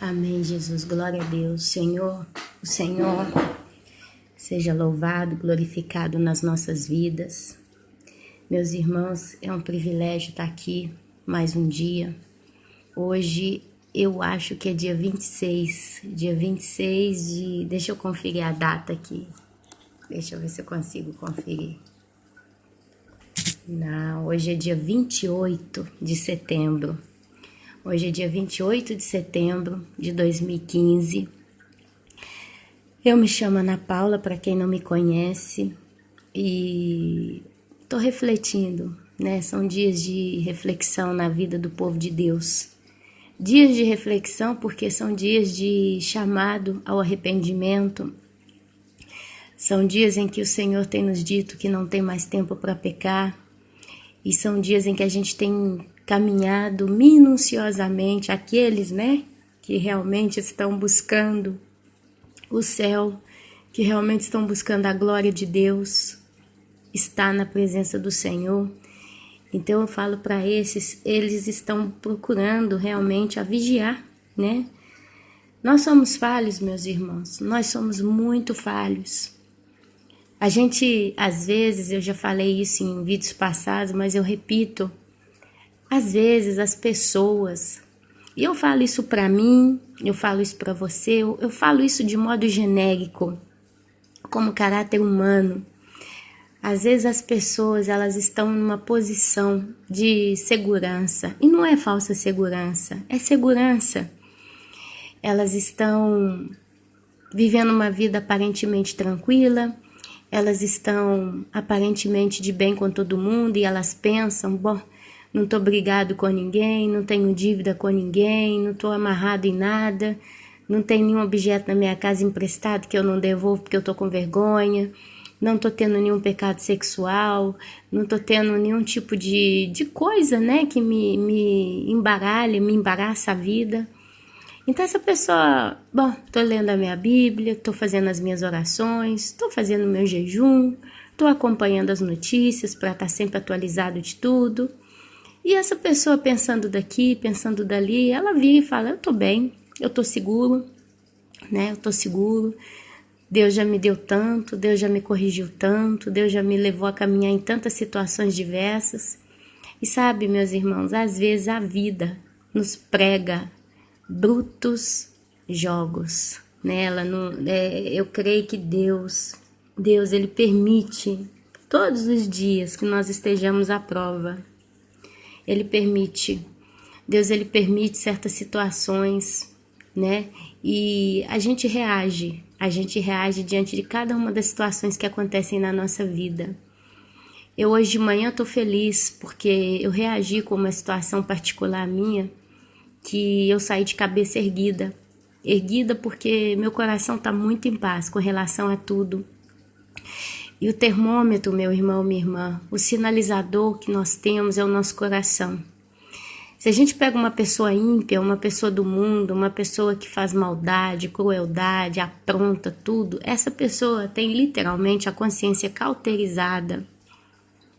Amém, Jesus. Glória a Deus. Senhor, o Senhor seja louvado, glorificado nas nossas vidas. Meus irmãos, é um privilégio estar aqui mais um dia. Hoje eu acho que é dia 26 de... Deixa eu conferir a data aqui. Deixa eu ver se eu consigo conferir. Não, hoje é dia 28 de setembro. Hoje é dia 28 de setembro de 2015. Eu me chamo Ana Paula, para quem não me conhece, e estou refletindo, né? São dias de reflexão na vida do povo de Deus. Dias de reflexão porque são dias de chamado ao arrependimento. São dias em que o Senhor tem nos dito que não tem mais tempo para pecar. E são dias em que a gente tem caminhado minuciosamente, aqueles, né, que realmente estão buscando o céu, que realmente estão buscando a glória de Deus, estar na presença do Senhor. Então eu falo para esses, eles estão procurando realmente a vigiar, né? Nós somos falhos, meus irmãos, nós somos muito falhos. A gente, às vezes, eu já falei isso em vídeos passados, mas eu repito, às vezes as pessoas, e eu falo isso para mim, eu falo isso para você, eu falo isso de modo genérico, como caráter humano. Às vezes as pessoas, elas estão numa posição de segurança, e não é falsa segurança, é segurança. Elas estão vivendo uma vida aparentemente tranquila, elas estão aparentemente de bem com todo mundo e elas pensam, bom, não tô brigado com ninguém, não tenho dívida com ninguém, não tô amarrado em nada, não tem nenhum objeto na minha casa emprestado que eu não devolvo porque eu tô com vergonha, não tô tendo nenhum pecado sexual, não tô tendo nenhum tipo de coisa, né, que me embaralha, me embaraça a vida. Então essa pessoa, bom, tô lendo a minha Bíblia, tô fazendo as minhas orações, tô fazendo o meu jejum, tô acompanhando as notícias para estar sempre atualizado de tudo. E essa pessoa pensando daqui, pensando dali, ela vira e fala, eu tô bem, eu tô seguro, né? Eu tô seguro, Deus já me deu tanto, Deus já me corrigiu tanto, Deus já me levou a caminhar em tantas situações diversas. E sabe, meus irmãos, às vezes a vida nos prega brutos jogos, né? Ela não, eu creio que Deus, ele permite todos os dias que nós estejamos à prova. Ele permite, Deus ele permite certas situações, né? E a gente reage diante de cada uma das situações que acontecem na nossa vida. Eu hoje de manhã estou feliz porque eu reagi com uma situação particular minha, que eu saí de cabeça erguida porque meu coração está muito em paz com relação a tudo. E o termômetro, meu irmão, minha irmã, o sinalizador que nós temos é o nosso coração. Se a gente pega uma pessoa ímpia, uma pessoa do mundo, uma pessoa que faz maldade, crueldade, apronta tudo, essa pessoa tem literalmente a consciência cauterizada.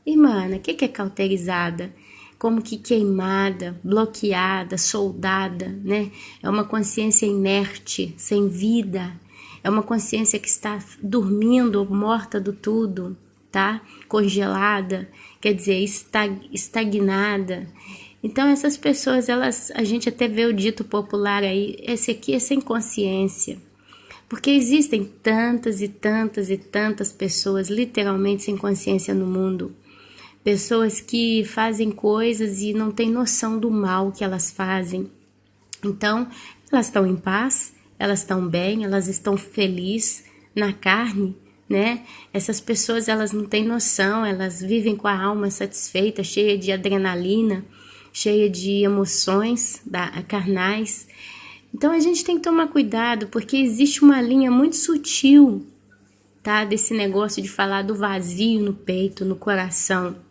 Irmã, o que é cauterizada? Como que queimada, bloqueada, soldada, né? É uma consciência inerte, sem vida. É uma consciência que está dormindo, morta do tudo, tá? Congelada, quer dizer, estagnada. Então essas pessoas, a gente até vê o dito popular aí, esse aqui é sem consciência. Porque existem tantas e tantas e tantas pessoas literalmente sem consciência no mundo. Pessoas que fazem coisas e não têm noção do mal que elas fazem. Então, elas estão em paz, elas estão bem, elas estão felizes na carne, né? Essas pessoas, elas não têm noção, elas vivem com a alma satisfeita, cheia de adrenalina, cheia de emoções carnais. Então, a gente tem que tomar cuidado, porque existe uma linha muito sutil, tá? Desse negócio de falar do vazio no peito, no coração.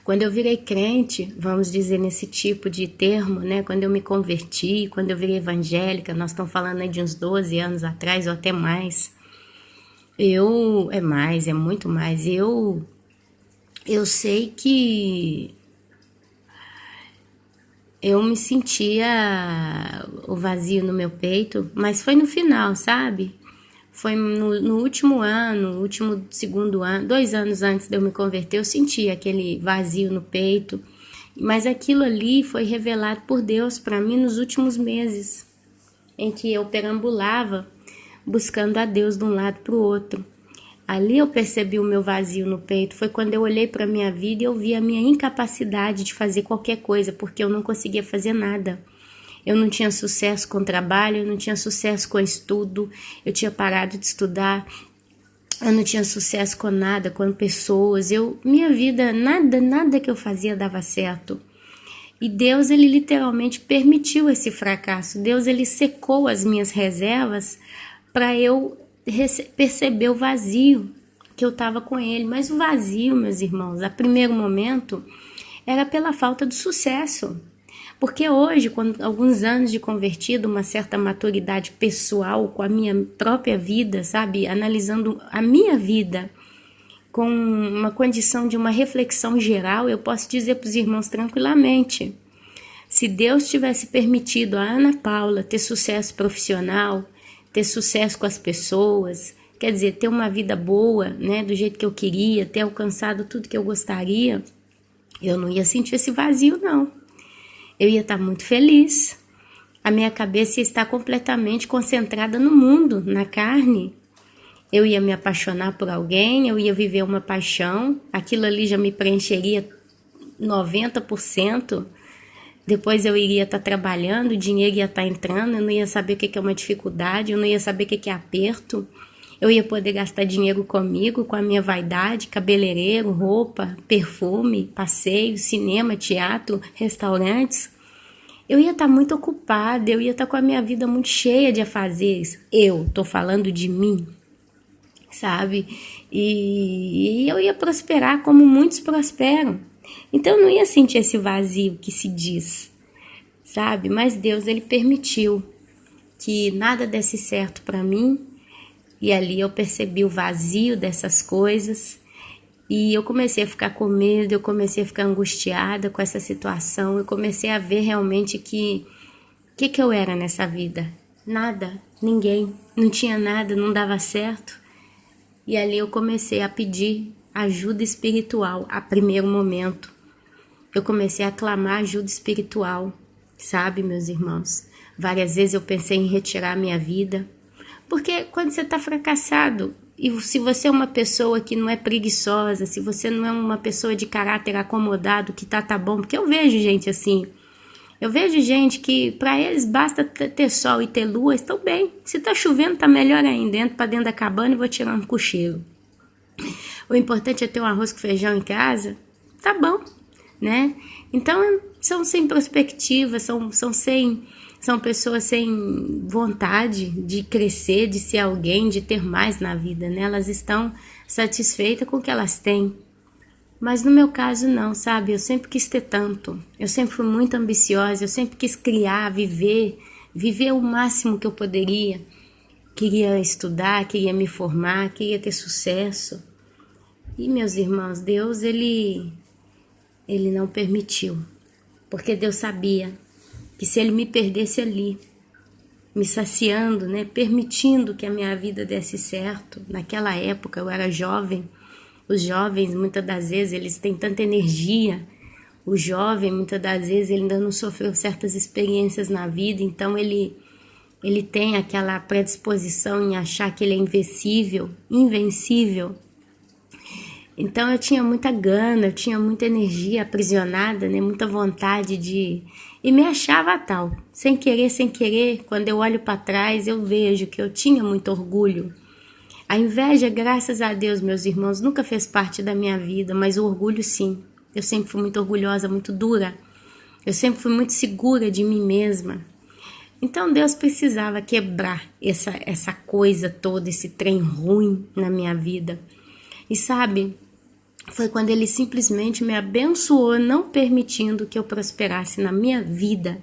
Quando eu virei crente, vamos dizer nesse tipo de termo, né? Quando eu me converti, quando eu virei evangélica, nós estamos falando aí de uns 12 anos atrás ou até mais. É muito mais. Eu sei que eu me sentia o vazio no meu peito, mas foi no final, sabe? Foi no último ano, último segundo ano, 2 anos antes de eu me converter, eu senti aquele vazio no peito. Mas aquilo ali foi revelado por Deus para mim nos últimos meses, em que eu perambulava buscando a Deus de um lado para o outro. Ali eu percebi o meu vazio no peito, foi quando eu olhei para a minha vida e eu vi a minha incapacidade de fazer qualquer coisa, porque eu não conseguia fazer nada. Eu não tinha sucesso com o trabalho, eu não tinha sucesso com o estudo, eu tinha parado de estudar, eu não tinha sucesso com nada, com pessoas, minha vida, nada que eu fazia dava certo. E Deus, ele literalmente permitiu esse fracasso. Deus, ele secou as minhas reservas para eu perceber o vazio que eu estava com ele. Mas o vazio, meus irmãos, a primeiro momento, era pela falta de sucesso. Porque hoje, com alguns anos de convertido, uma certa maturidade pessoal com a minha própria vida, sabe? Analisando a minha vida com uma condição de uma reflexão geral, eu posso dizer para os irmãos tranquilamente, se Deus tivesse permitido a Ana Paula ter sucesso profissional, ter sucesso com as pessoas, quer dizer, ter uma vida boa, né, do jeito que eu queria, ter alcançado tudo que eu gostaria, eu não ia sentir esse vazio, não. Eu ia estar muito feliz. A minha cabeça ia estar completamente concentrada no mundo, na carne. Eu ia me apaixonar por alguém, eu ia viver uma paixão, aquilo ali já me preencheria 90%. Depois eu iria estar trabalhando, o dinheiro ia estar entrando, eu não ia saber o que é uma dificuldade, eu não ia saber o que é aperto. Eu ia poder gastar dinheiro comigo, com a minha vaidade, cabeleireiro, roupa, perfume, passeio, cinema, teatro, restaurantes. Eu ia estar muito ocupada, eu ia estar com a minha vida muito cheia de afazeres. Eu tô falando de mim, sabe? E eu ia prosperar como muitos prosperam. Então eu não ia sentir esse vazio que se diz, sabe? Mas Deus, ele permitiu que nada desse certo para mim. E ali eu percebi o vazio dessas coisas e eu comecei a ficar com medo, eu comecei a ficar angustiada com essa situação, eu comecei a ver realmente que eu era nessa vida? Nada, ninguém, não tinha nada, não dava certo. E ali eu comecei a pedir ajuda espiritual a primeiro momento. Eu comecei a clamar ajuda espiritual, sabe, meus irmãos? Várias vezes eu pensei em retirar a minha vida. Porque quando você está fracassado, e se você é uma pessoa que não é preguiçosa, se você não é uma pessoa de caráter acomodado, que tá bom, porque eu vejo gente assim, eu vejo gente que para eles basta ter sol e ter lua, estão bem. Se tá chovendo, tá melhor ainda, entro para dentro da cabana e vou tirar um cochilo. O importante é ter um arroz com feijão em casa, tá bom, né? Então, são sem perspectiva, são pessoas sem vontade de crescer, de ser alguém, de ter mais na vida, né? Elas estão satisfeitas com o que elas têm. Mas no meu caso não, sabe? Eu sempre quis ter tanto. Eu sempre fui muito ambiciosa, eu sempre quis criar, viver o máximo que eu poderia. Queria estudar, queria me formar, queria ter sucesso. E meus irmãos, Deus, ele não permitiu. Porque Deus sabia que se ele me perdesse ali, me saciando, né, permitindo que a minha vida desse certo, naquela época eu era jovem, os jovens muitas das vezes eles têm tanta energia, o jovem muitas das vezes ele ainda não sofreu certas experiências na vida, então ele tem aquela predisposição em achar que ele é invencível. Então eu tinha muita gana, eu tinha muita energia aprisionada, né, muita vontade e me achava tal, sem querer, quando eu olho para trás eu vejo que eu tinha muito orgulho. A inveja, graças a Deus, meus irmãos, nunca fez parte da minha vida, mas o orgulho sim. Eu sempre fui muito orgulhosa, muito dura, eu sempre fui muito segura de mim mesma. Então Deus precisava quebrar essa coisa toda, esse trem ruim na minha vida. E sabe, foi quando ele simplesmente me abençoou, não permitindo que eu prosperasse na minha vida.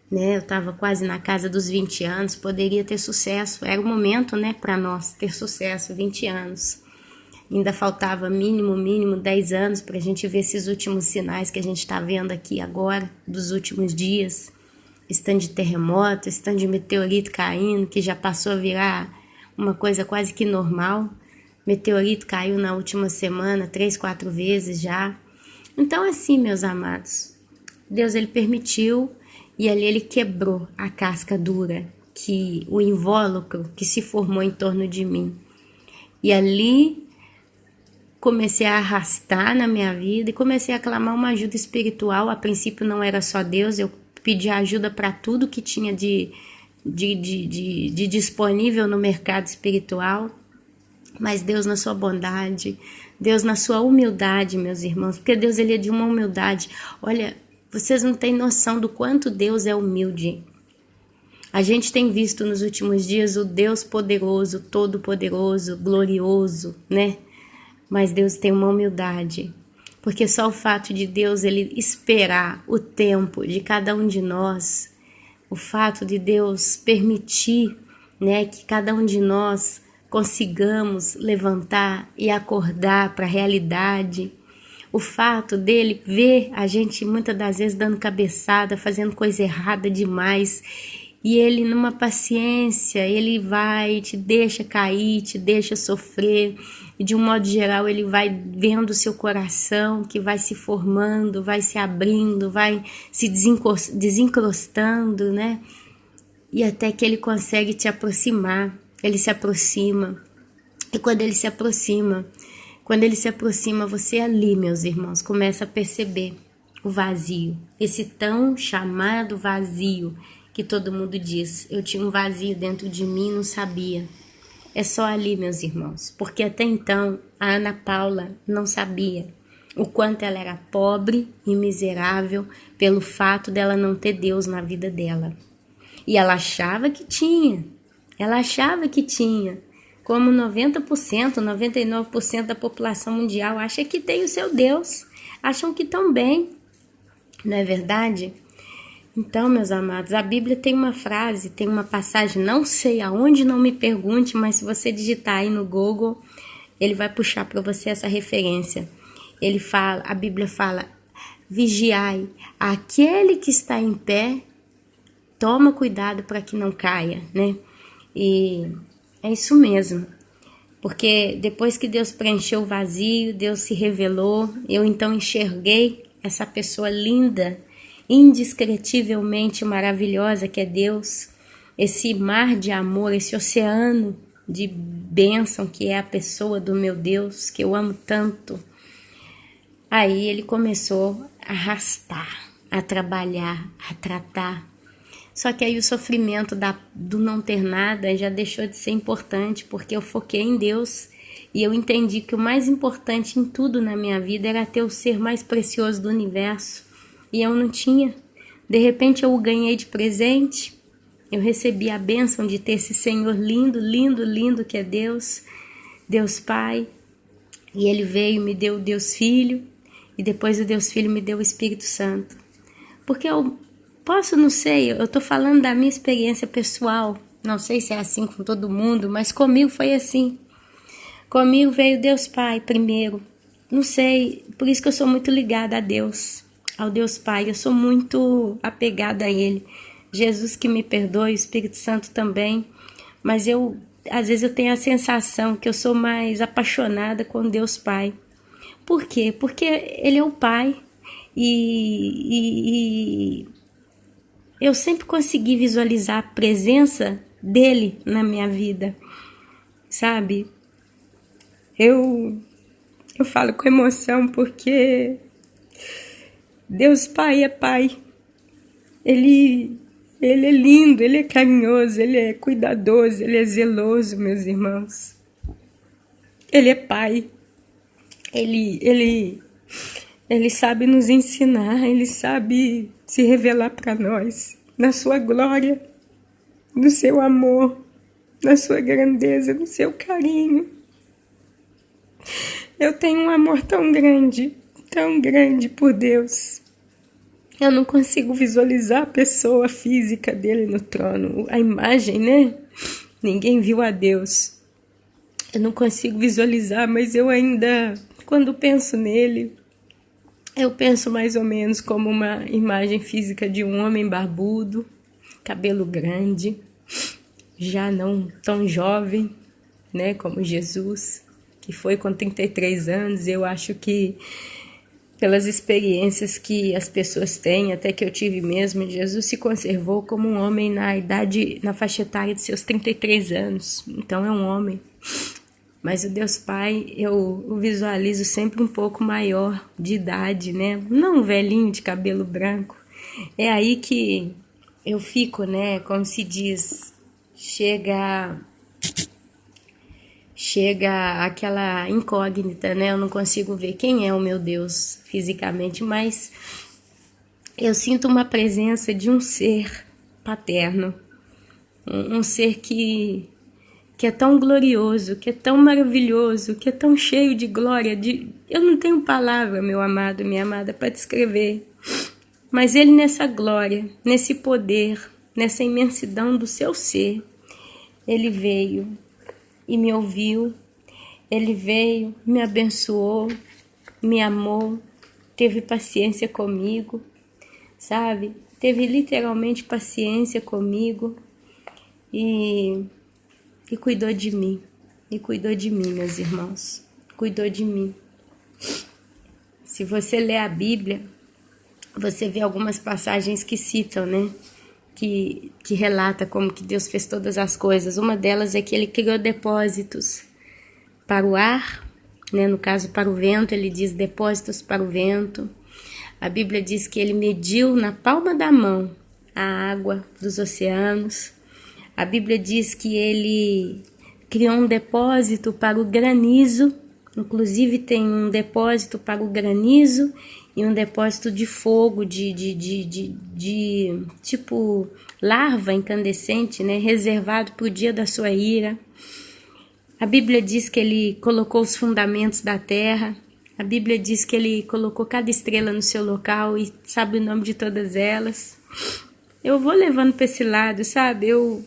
Né? Eu estava quase na casa dos 20 anos, poderia ter sucesso. Era o momento, né, para nós ter sucesso, 20 anos. Ainda faltava mínimo 10 anos para a gente ver esses últimos sinais que a gente está vendo aqui agora, dos últimos dias. esse de terremoto, esse de meteorito caindo, que já passou a virar uma coisa quase que normal. Meteorito caiu na última semana 3, 4 vezes já. Então assim, meus amados, Deus ele permitiu e ali ele quebrou a casca dura, que o invólucro que se formou em torno de mim. E ali comecei a arrastar na minha vida e comecei a clamar uma ajuda espiritual. A princípio não era só Deus, eu pedi ajuda para tudo que tinha de disponível no mercado espiritual. Mas Deus na sua bondade, Deus na sua humildade, meus irmãos, porque Deus ele é de uma humildade. Olha, vocês não têm noção do quanto Deus é humilde. A gente tem visto nos últimos dias o Deus poderoso, todo-poderoso, glorioso, né? Mas Deus tem uma humildade, porque só o fato de Deus ele esperar o tempo de cada um de nós, o fato de Deus permitir, né, que cada um de nós consigamos levantar e acordar para a realidade, o fato dele ver a gente muitas das vezes dando cabeçada, fazendo coisa errada demais, e ele numa paciência, ele vai, te deixa cair, te deixa sofrer, e de um modo geral ele vai vendo o seu coração que vai se formando, vai se abrindo, vai se desencrostando, né? E até que ele consegue te aproximar, ele se aproxima. E quando ele se aproxima, você ali, meus irmãos, começa a perceber o vazio, esse tão chamado vazio que todo mundo diz. Eu tinha um vazio dentro de mim e não sabia. É só ali, meus irmãos, porque até então a Ana Paula não sabia o quanto ela era pobre e miserável pelo fato dela não ter Deus na vida dela. E ela achava que tinha, como 90%, 99% da população mundial acha que tem o seu Deus, acham que estão bem, não é verdade? Então, meus amados, a Bíblia tem uma frase, tem uma passagem, não sei aonde, não me pergunte, mas se você digitar aí no Google, ele vai puxar para você essa referência. A Bíblia fala, vigiai, aquele que está em pé, toma cuidado para que não caia, né? E é isso mesmo, porque depois que Deus preencheu o vazio, Deus se revelou, eu então enxerguei essa pessoa linda, indescritivelmente maravilhosa que é Deus, esse mar de amor, esse oceano de bênção que é a pessoa do meu Deus, que eu amo tanto. Aí ele começou a arrastar, a trabalhar, a tratar. Só que aí o sofrimento do não ter nada já deixou de ser importante, porque eu foquei em Deus e eu entendi que o mais importante em tudo na minha vida era ter o ser mais precioso do universo. E eu não tinha. De repente eu o ganhei de presente. Eu recebi a bênção de ter esse Senhor lindo, lindo, lindo que é Deus, Deus Pai. E Ele veio e me deu o Deus Filho. E depois o Deus Filho me deu o Espírito Santo. Porque eu não sei, eu estou falando da minha experiência pessoal. Não sei se é assim com todo mundo, mas comigo foi assim. Comigo veio Deus Pai primeiro. Não sei, por isso que eu sou muito ligada a Deus, ao Deus Pai. Eu sou muito apegada a Ele. Jesus que me perdoe, o Espírito Santo também. Mas às vezes eu tenho a sensação que eu sou mais apaixonada com Deus Pai. Por quê? Porque Ele é o Pai. E eu sempre consegui visualizar a presença dele na minha vida, sabe? Eu falo com emoção porque Deus Pai é Pai. Ele é lindo, Ele é carinhoso, Ele é cuidadoso, Ele é zeloso, meus irmãos. Ele é Pai. Ele sabe nos ensinar, Ele sabe se revelar para nós, na sua glória, no seu amor, na sua grandeza, no seu carinho. Eu tenho um amor tão grande por Deus. Eu não consigo visualizar a pessoa física dele no trono, a imagem, né? Ninguém viu a Deus. Eu não consigo visualizar, mas eu ainda, quando penso nele, eu penso mais ou menos como uma imagem física de um homem barbudo, cabelo grande, já não tão jovem, né, como Jesus, que foi com 33 anos. Eu acho que pelas experiências que as pessoas têm, até que eu tive mesmo, Jesus se conservou como um homem na faixa etária de seus 33 anos. Então é um homem. Mas o Deus Pai, eu o visualizo sempre um pouco maior de idade, né? Não um velhinho de cabelo branco. É aí que eu fico, né? Como se diz, chega aquela incógnita, né? Eu não consigo ver quem é o meu Deus fisicamente, mas eu sinto uma presença de um ser paterno, um ser que é tão glorioso, que é tão maravilhoso, que é tão cheio de glória. Eu não tenho palavra, meu amado, minha amada, para descrever, mas ele nessa glória, nesse poder, nessa imensidão do seu ser, ele veio e me ouviu, ele veio, me abençoou, me amou, teve paciência comigo, sabe? Teve literalmente paciência comigo e cuidou de mim. E cuidou de mim, meus irmãos. Cuidou de mim. Se você lê a Bíblia, você vê algumas passagens que citam, né? Que relata como que Deus fez todas as coisas. Uma delas é que ele criou depósitos para o ar, né? No caso para o vento, ele diz depósitos para o vento. A Bíblia diz que ele mediu na palma da mão a água dos oceanos. A Bíblia diz que ele criou um depósito para o granizo. Inclusive tem um depósito para o granizo e um depósito de fogo, de tipo larva incandescente, né, reservado para o dia da sua ira. A Bíblia diz que ele colocou os fundamentos da terra. A Bíblia diz que ele colocou cada estrela no seu local e sabe o nome de todas elas. Eu vou levando para esse lado, sabe? Eu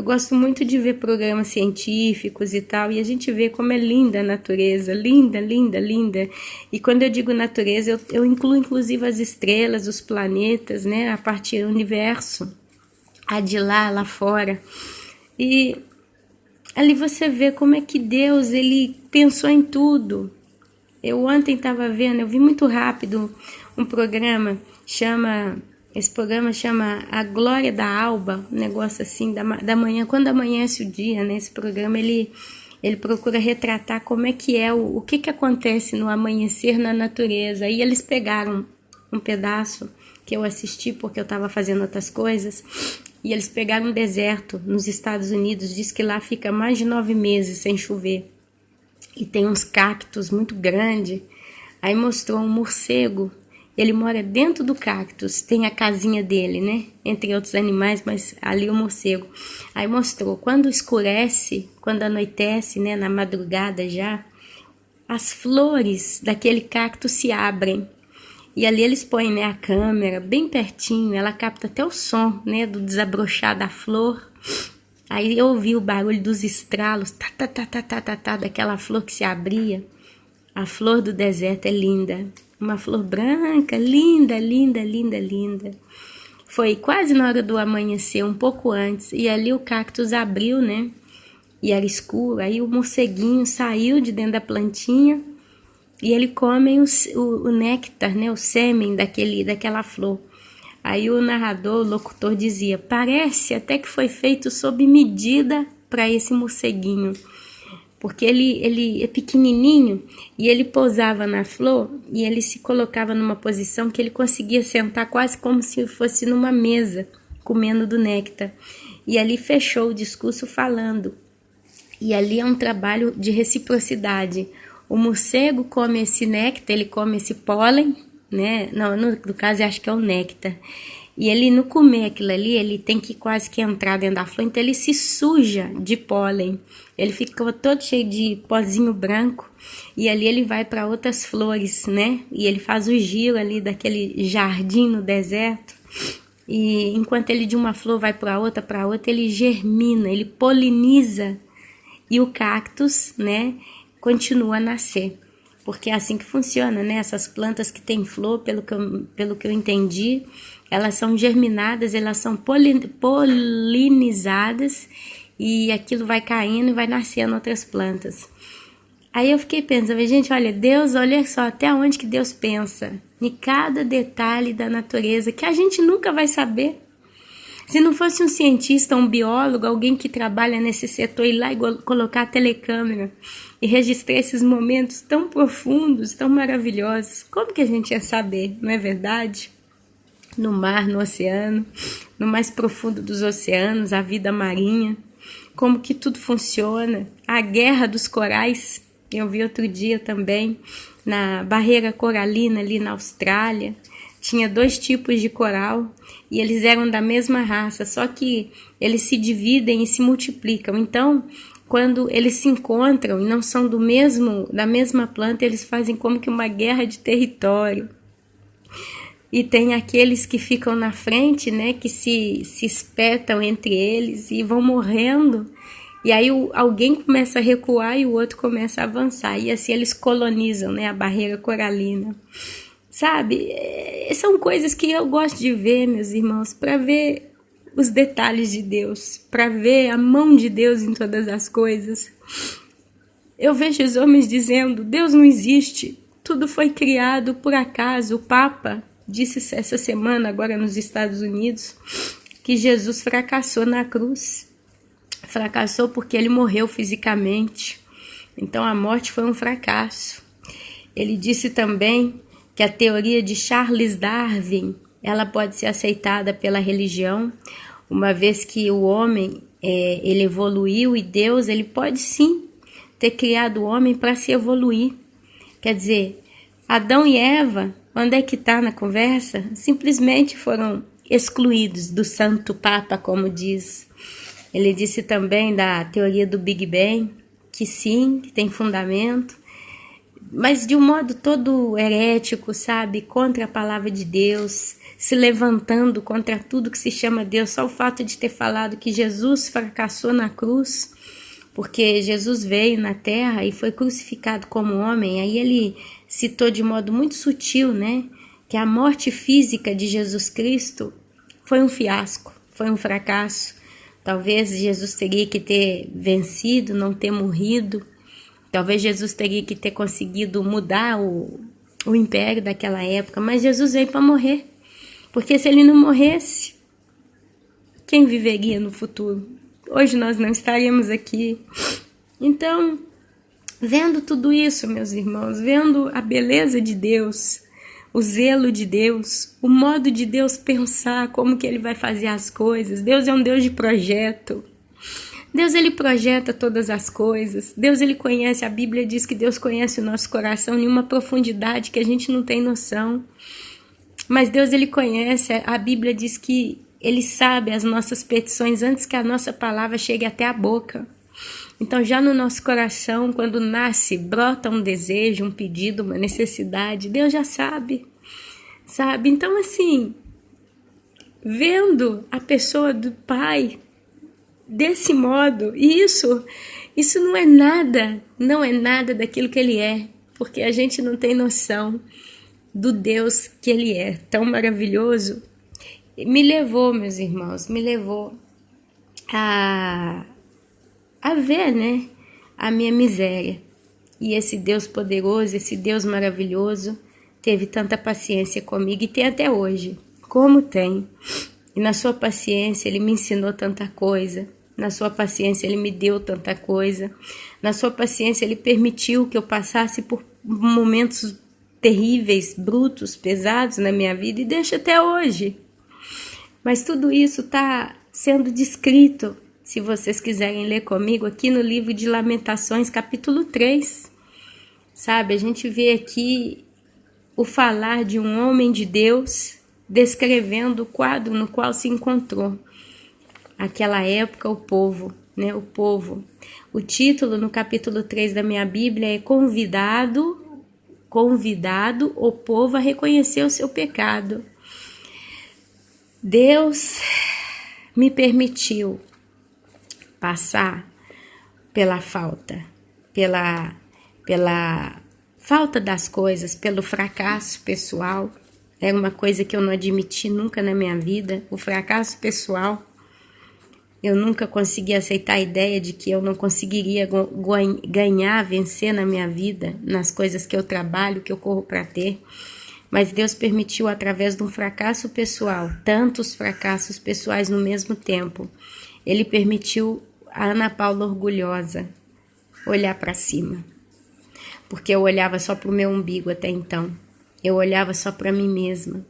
gosto muito de ver programas científicos e tal, e a gente vê como é linda a natureza, linda, linda, linda. E quando eu digo natureza, eu incluo inclusive as estrelas, os planetas, né, a parte do universo, a de lá fora. E ali você vê como é que Deus, ele pensou em tudo. Eu ontem estava vendo, eu vi muito rápido um programa, esse programa chama A Glória da Alba, um negócio assim, da manhã, quando amanhece o dia, né? Esse programa, ele procura retratar como é que é, o que acontece no amanhecer na natureza. Aí eles pegaram um pedaço que eu assisti porque eu estava fazendo outras coisas, e eles pegaram um deserto nos Estados Unidos, diz que lá fica mais de 9 meses sem chover, e tem uns cactos muito grandes. Aí mostrou um morcego. Ele mora dentro do cactus, tem a casinha dele, né? Entre outros animais, mas ali o morcego. Aí mostrou, quando escurece, quando anoitece, né? Na madrugada já, as flores daquele cacto se abrem. E ali eles põem, né, a câmera bem pertinho, ela capta até o som, né? Do desabrochar da flor. Aí eu ouvi o barulho dos estralos, daquela flor que se abria. A flor do deserto é linda. Uma flor branca, linda, linda, linda, linda. Foi quase na hora do amanhecer, um pouco antes, e ali o cactus abriu, né? E era escuro, aí o morceguinho saiu de dentro da plantinha e ele come o néctar, né? O sêmen daquela flor. Aí o narrador, o locutor dizia, parece até que foi feito sob medida para esse morceguinho. Porque ele é pequenininho e ele pousava na flor e ele se colocava numa posição que ele conseguia sentar quase como se fosse numa mesa, comendo do néctar. E ali fechou o discurso falando. E ali é um trabalho de reciprocidade. O morcego come esse néctar, ele come esse pólen, né? Não, no caso eu acho que é o néctar. E ele não comer aquilo ali, ele tem que quase que entrar dentro da flor, então ele se suja de pólen. Ele fica todo cheio de pozinho branco e ali ele vai para outras flores, né? E ele faz o giro ali daquele jardim no deserto. E enquanto ele de uma flor vai para outra, ele germina, ele poliniza e o cactus, né, continua a nascer. porque é assim que funciona, né? Essas plantas que têm flor, pelo que eu entendi, elas são germinadas, elas são polinizadas e aquilo vai caindo e vai nascendo outras plantas. Aí eu fiquei pensando, gente, olha, Deus, olha só, até onde que Deus pensa, em cada detalhe da natureza, que a gente nunca vai saber. Se não fosse um cientista, um biólogo, alguém que trabalha nesse setor, ir lá e colocar a telecâmera e registrar esses momentos tão profundos, tão maravilhosos, como que a gente ia saber, não é verdade? No mar, no oceano, no mais profundo dos oceanos, a vida marinha, como que tudo funciona, a guerra dos corais. Eu vi outro dia também, na barreira coralina ali na Austrália, tinha 2 tipos de coral e eles eram da mesma raça, só que eles se dividem e se multiplicam. Então, quando eles se encontram e não são da mesma planta, eles fazem como que uma guerra de território. E tem aqueles que ficam na frente, né, que se espetam entre eles e vão morrendo. E aí alguém começa a recuar e o outro começa a avançar. E assim eles colonizam, né, a barreira coralina. Sabe? São coisas que eu gosto de ver, meus irmãos, para ver os detalhes de Deus, para ver a mão de Deus em todas as coisas. Eu vejo os homens dizendo, Deus não existe, tudo foi criado por acaso. O Papa disse essa semana, agora nos Estados Unidos, que Jesus fracassou na cruz. Fracassou porque ele morreu fisicamente. Então a morte foi um fracasso. Ele disse também que a teoria de Charles Darwin, ela pode ser aceitada pela religião, uma vez que o homem ele evoluiu e Deus ele pode sim ter criado o homem para se evoluir. Quer dizer, Adão e Eva, onde é que está na conversa? Simplesmente foram excluídos do Santo Papa, como diz. Ele disse também da teoria do Big Bang, que sim, que tem fundamento, mas de um modo todo herético, sabe? Contra a palavra de Deus, se levantando contra tudo que se chama Deus. Só o fato de ter falado que Jesus fracassou na cruz, porque Jesus veio na terra e foi crucificado como homem. Aí ele citou de modo muito sutil, né? Que a morte física de Jesus Cristo foi um fiasco, foi um fracasso. Talvez Jesus teria que ter vencido, não ter morrido. Talvez Jesus teria que ter conseguido mudar o império daquela época. Mas Jesus veio para morrer. Porque se ele não morresse, quem viveria no futuro? Hoje nós não estaríamos aqui. Então, vendo tudo isso, meus irmãos, vendo a beleza de Deus, o zelo de Deus, o modo de Deus pensar, como que ele vai fazer as coisas. Deus é um Deus de projeto. Deus ele projeta todas as coisas. Deus ele conhece, a Bíblia diz que Deus conhece o nosso coração em uma profundidade que a gente não tem noção. Mas Deus ele conhece, a Bíblia diz que ele sabe as nossas petições antes que a nossa palavra chegue até a boca. Então já no nosso coração, quando nasce, brota um desejo, um pedido, uma necessidade, Deus já sabe, sabe? Então assim, vendo a pessoa do Pai desse modo, e isso não é nada daquilo que ele é, porque a gente não tem noção do Deus que ele é, tão maravilhoso. Me levou, meus irmãos, a ver, né, a minha miséria. E esse Deus poderoso, esse Deus maravilhoso, teve tanta paciência comigo e tem até hoje, como tem. E na sua paciência ele me ensinou tanta coisa, na sua paciência ele me deu tanta coisa, na sua paciência ele permitiu que eu passasse por momentos terríveis, brutos, pesados na minha vida e deixa até hoje. Mas tudo isso está sendo descrito, se vocês quiserem ler comigo, aqui no livro de Lamentações, capítulo 3. Sabe, a gente vê aqui o falar de um homem de Deus descrevendo o quadro no qual se encontrou. Aquela época, o povo, né? O povo. O título no capítulo 3 da minha Bíblia é Convidado o povo a reconhecer o seu pecado. Deus me permitiu passar pela falta, pela falta das coisas, pelo fracasso pessoal. Era uma coisa que eu não admiti nunca na minha vida, o fracasso pessoal. Eu nunca consegui aceitar a ideia de que eu não conseguiria ganhar, vencer na minha vida, nas coisas que eu trabalho, que eu corro para ter. Mas Deus permitiu, através de um fracasso pessoal, tantos fracassos pessoais no mesmo tempo, Ele permitiu a Ana Paula orgulhosa olhar para cima. Porque eu olhava só para o meu umbigo até então. Eu olhava só para mim mesma.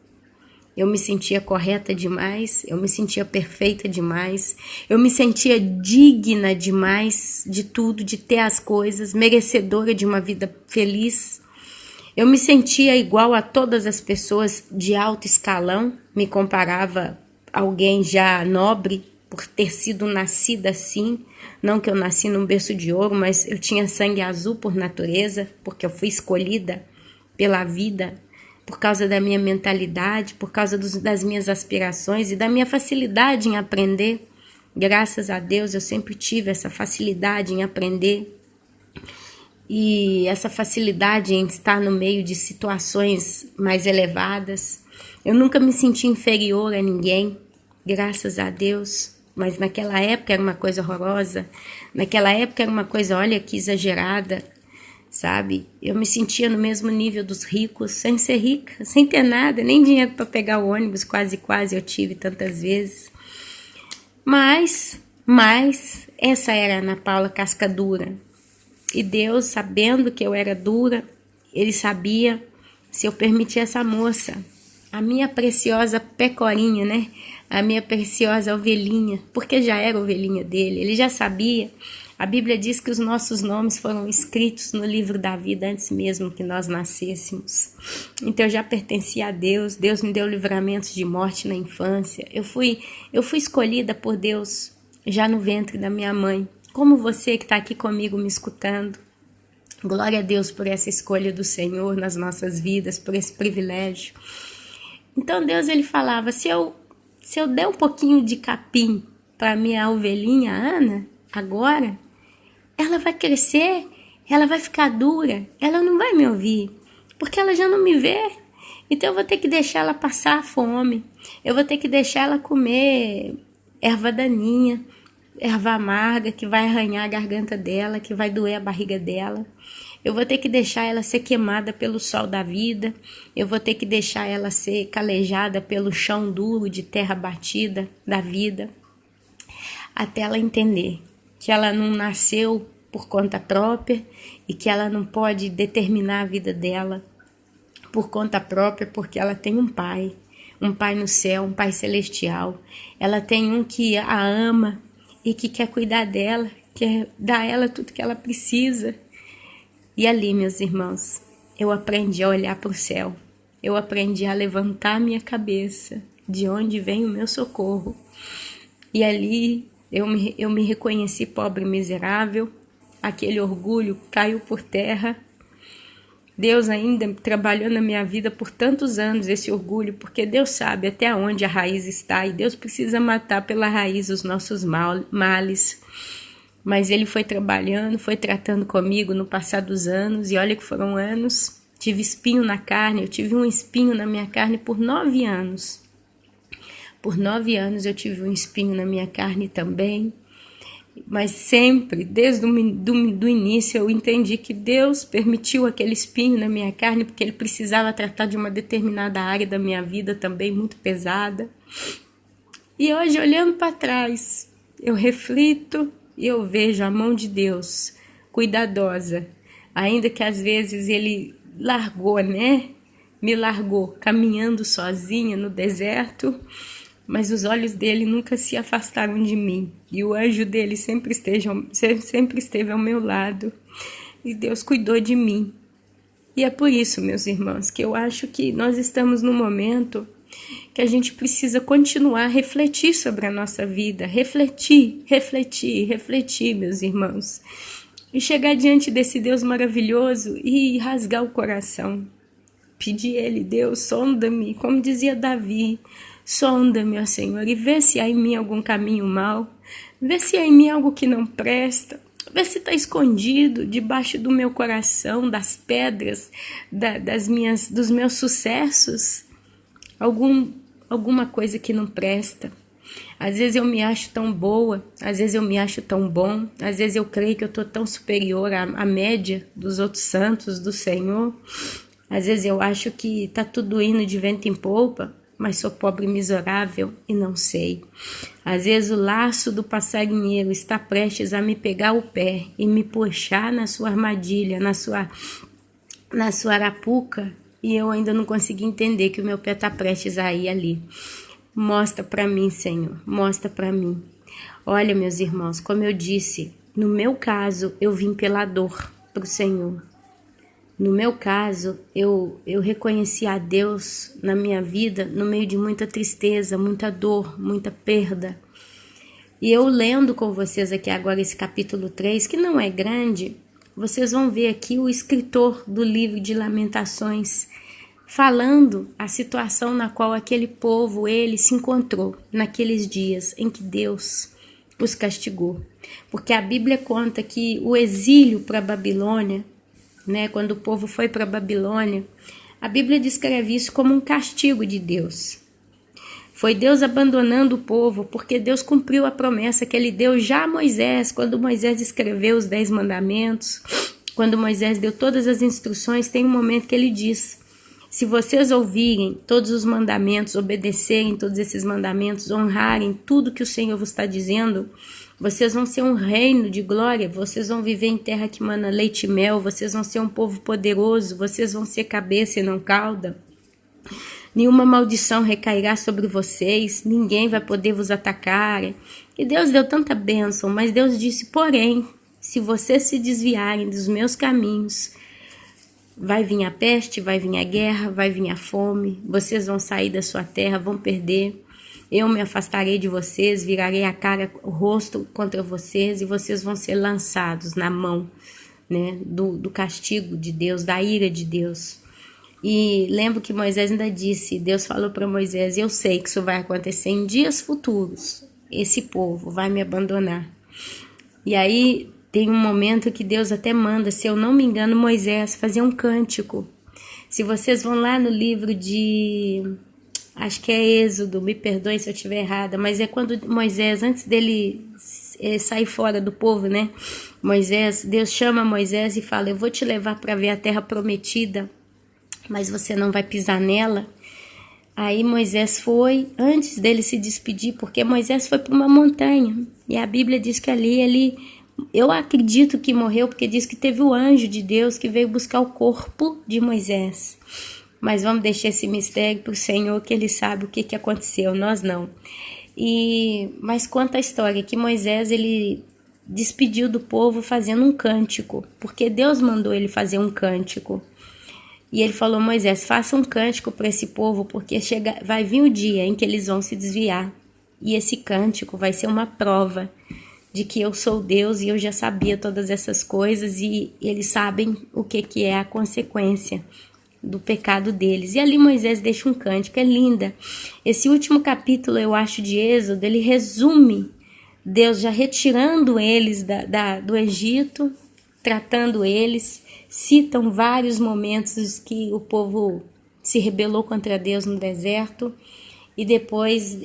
Eu me sentia correta demais, eu me sentia perfeita demais, eu me sentia digna demais de tudo, de ter as coisas, merecedora de uma vida feliz. Eu me sentia igual a todas as pessoas de alto escalão, me comparava a alguém já nobre por ter sido nascida assim. Não que eu nasci num berço de ouro, mas eu tinha sangue azul por natureza, porque eu fui escolhida pela vida, por causa da minha mentalidade, por causa das minhas aspirações e da minha facilidade em aprender. Graças a Deus eu sempre tive essa facilidade em aprender e essa facilidade em estar no meio de situações mais elevadas. Eu nunca me senti inferior a ninguém, graças a Deus, mas naquela época era uma coisa horrorosa, naquela época era uma coisa, olha que exagerada, sabe? Eu me sentia no mesmo nível dos ricos, sem ser rica, sem ter nada, nem dinheiro para pegar o ônibus, quase eu tive tantas vezes. Mas essa era a Ana Paula casca dura. E Deus, sabendo que eu era dura, Ele sabia se eu permitir essa moça, a minha preciosa pecorinha, né? A minha preciosa ovelhinha, porque já era ovelhinha dele, Ele já sabia. A Bíblia diz que os nossos nomes foram escritos no livro da vida antes mesmo que nós nascêssemos. Então eu já pertencia a Deus, Deus me deu livramentos de morte na infância. Eu fui escolhida por Deus já no ventre da minha mãe, como você que está aqui comigo me escutando. Glória a Deus por essa escolha do Senhor nas nossas vidas, por esse privilégio. Então Deus, Ele falava, se eu der um pouquinho de capim para minha ovelhinha Ana, agora, ela vai crescer, ela vai ficar dura, ela não vai me ouvir, porque ela já não me vê. Então eu vou ter que deixar ela passar fome, eu vou ter que deixar ela comer erva daninha, erva amarga que vai arranhar a garganta dela, que vai doer a barriga dela. Eu vou ter que deixar ela ser queimada pelo sol da vida, eu vou ter que deixar ela ser calejada pelo chão duro de terra batida da vida, até ela entender que ela não nasceu por conta própria e que ela não pode determinar a vida dela por conta própria, porque ela tem um pai no céu, um pai celestial. Ela tem um que a ama e que quer cuidar dela, quer dar a ela tudo que ela precisa. E ali, meus irmãos, eu aprendi a olhar para o céu, eu aprendi a levantar minha cabeça, de onde vem o meu socorro. E ali eu me reconheci pobre e miserável, aquele orgulho caiu por terra. Deus ainda trabalhou na minha vida por tantos anos esse orgulho, porque Deus sabe até onde a raiz está e Deus precisa matar pela raiz os nossos males. Mas Ele foi trabalhando, foi tratando comigo no passar dos anos, e olha que foram anos, tive espinho na carne, eu tive um espinho na minha carne por 9 anos. Por 9 anos eu tive um espinho na minha carne também, mas sempre, desde do início, eu entendi que Deus permitiu aquele espinho na minha carne porque Ele precisava tratar de uma determinada área da minha vida também muito pesada. E hoje, olhando para trás, eu reflito e eu vejo a mão de Deus cuidadosa, ainda que às vezes Ele largou, né? Me largou caminhando sozinha no deserto, mas os olhos dele nunca se afastaram de mim, e o anjo dele sempre esteve ao meu lado, e Deus cuidou de mim. E é por isso, meus irmãos, que eu acho que nós estamos num momento que a gente precisa continuar a refletir sobre a nossa vida, refletir, meus irmãos, e chegar diante desse Deus maravilhoso e rasgar o coração, pedir a Ele, Deus, sonda-me, como dizia Davi, sonda-me, ó Senhor, e vê se há em mim algum caminho mau, vê se há em mim algo que não presta, Vê se está escondido debaixo do meu coração, das pedras, dos meus sucessos, alguma coisa que não presta. Às vezes eu me acho tão boa, às vezes eu me acho tão bom, às vezes eu creio que eu estou tão superior à média dos outros santos do Senhor. Às vezes eu acho que está tudo indo de vento em polpa, mas sou pobre e miserável e não sei. Às vezes o laço do passarinheiro está prestes a me pegar o pé e me puxar na sua armadilha, na sua arapuca, e eu ainda não consegui entender que o meu pé está prestes a ir ali. Mostra para mim, Senhor, mostra para mim. Olha, meus irmãos, como eu disse, no meu caso, eu vim pela dor para o Senhor. No meu caso, eu reconheci a Deus na minha vida no meio de muita tristeza, muita dor, muita perda. E eu lendo com vocês aqui agora esse capítulo 3, que não é grande, vocês vão ver aqui o escritor do livro de Lamentações falando a situação na qual aquele povo, ele se encontrou naqueles dias em que Deus os castigou. Porque a Bíblia conta que o exílio para a Babilônia, né, quando o povo foi para a Babilônia, a Bíblia descreve isso como um castigo de Deus. Foi Deus abandonando o povo, porque Deus cumpriu a promessa que ele deu já a Moisés, quando Moisés escreveu os 10 mandamentos, quando Moisés deu todas as instruções, tem um momento que ele diz: se vocês ouvirem todos os mandamentos, obedecerem todos esses mandamentos, honrarem tudo que o Senhor vos está dizendo, vocês vão ser um reino de glória, vocês vão viver em terra que mana leite e mel, vocês vão ser um povo poderoso, vocês vão ser cabeça e não cauda. Nenhuma maldição recairá sobre vocês, ninguém vai poder vos atacar. E Deus deu tanta bênção, mas Deus disse, porém, se vocês se desviarem dos meus caminhos, vai vir a peste, vai vir a guerra, vai vir a fome, vocês vão sair da sua terra, vão perder. Eu me afastarei de vocês, virarei a cara, o rosto contra vocês e vocês vão ser lançados na mão, né, do castigo de Deus, da ira de Deus. E lembro que Moisés ainda disse, Deus falou para Moisés, eu sei que isso vai acontecer em dias futuros, esse povo vai me abandonar. E aí tem um momento que Deus até manda, se eu não me engano, Moisés fazer um cântico. Se vocês vão lá no livro de, acho que é Êxodo, me perdoem se eu estiver errada, mas é quando Moisés, antes dele sair fora do povo, né? Deus chama Moisés e fala, eu vou te levar para ver a terra prometida, mas você não vai pisar nela. Aí Moisés foi, antes dele se despedir, porque Moisés foi para uma montanha, e a Bíblia diz que ali ele, eu acredito que morreu, porque diz que teve o anjo de Deus que veio buscar o corpo de Moisés. Mas vamos deixar esse mistério para o Senhor, que ele sabe o que aconteceu, nós não. Mas conta a história que Moisés, ele despediu do povo fazendo um cântico, porque Deus mandou ele fazer um cântico. E ele falou, Moisés, faça um cântico para esse povo, porque vai vir o dia em que eles vão se desviar. E esse cântico vai ser uma prova de que eu sou Deus e eu já sabia todas essas coisas e eles sabem o que é a consequência do pecado deles. E ali Moisés deixa um cântico, é linda. Esse último capítulo, eu acho, de Êxodo, ele resume Deus já retirando eles do Egito, tratando eles, citam vários momentos que o povo se rebelou contra Deus no deserto. E depois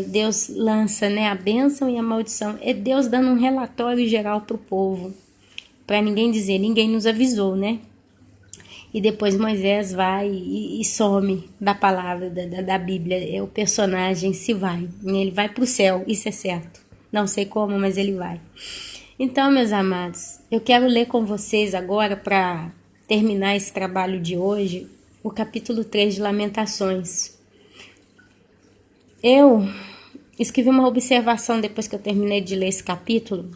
Deus lança, né, a bênção e a maldição. É Deus dando um relatório geral para o povo. Para ninguém dizer, ninguém nos avisou, né? E depois Moisés vai e some da palavra da Bíblia. O personagem se vai. Ele vai para o céu, isso é certo. Não sei como, mas ele vai. Então, meus amados, eu quero ler com vocês agora, para terminar esse trabalho de hoje, o capítulo 3 de Lamentações. Eu escrevi uma observação depois que eu terminei de ler esse capítulo,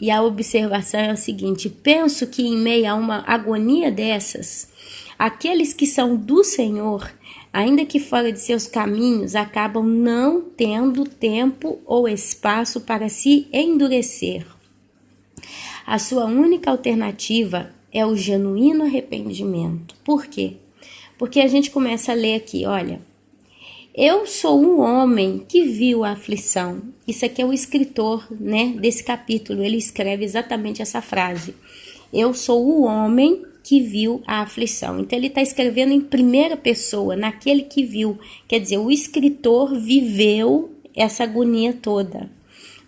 e a observação é o seguinte: penso que em meio a uma agonia dessas, aqueles que são do Senhor, ainda que fora de seus caminhos, acabam não tendo tempo ou espaço para se endurecer. A sua única alternativa é o genuíno arrependimento. Por quê? Porque a gente começa a ler aqui, olha, Eu sou um homem que viu a aflição. Isso aqui é o escritor, né, desse capítulo. Ele escreve exatamente essa frase. Eu sou o homem que viu a aflição. Então ele está escrevendo em primeira pessoa, naquele que viu. Quer dizer, o escritor viveu essa agonia toda.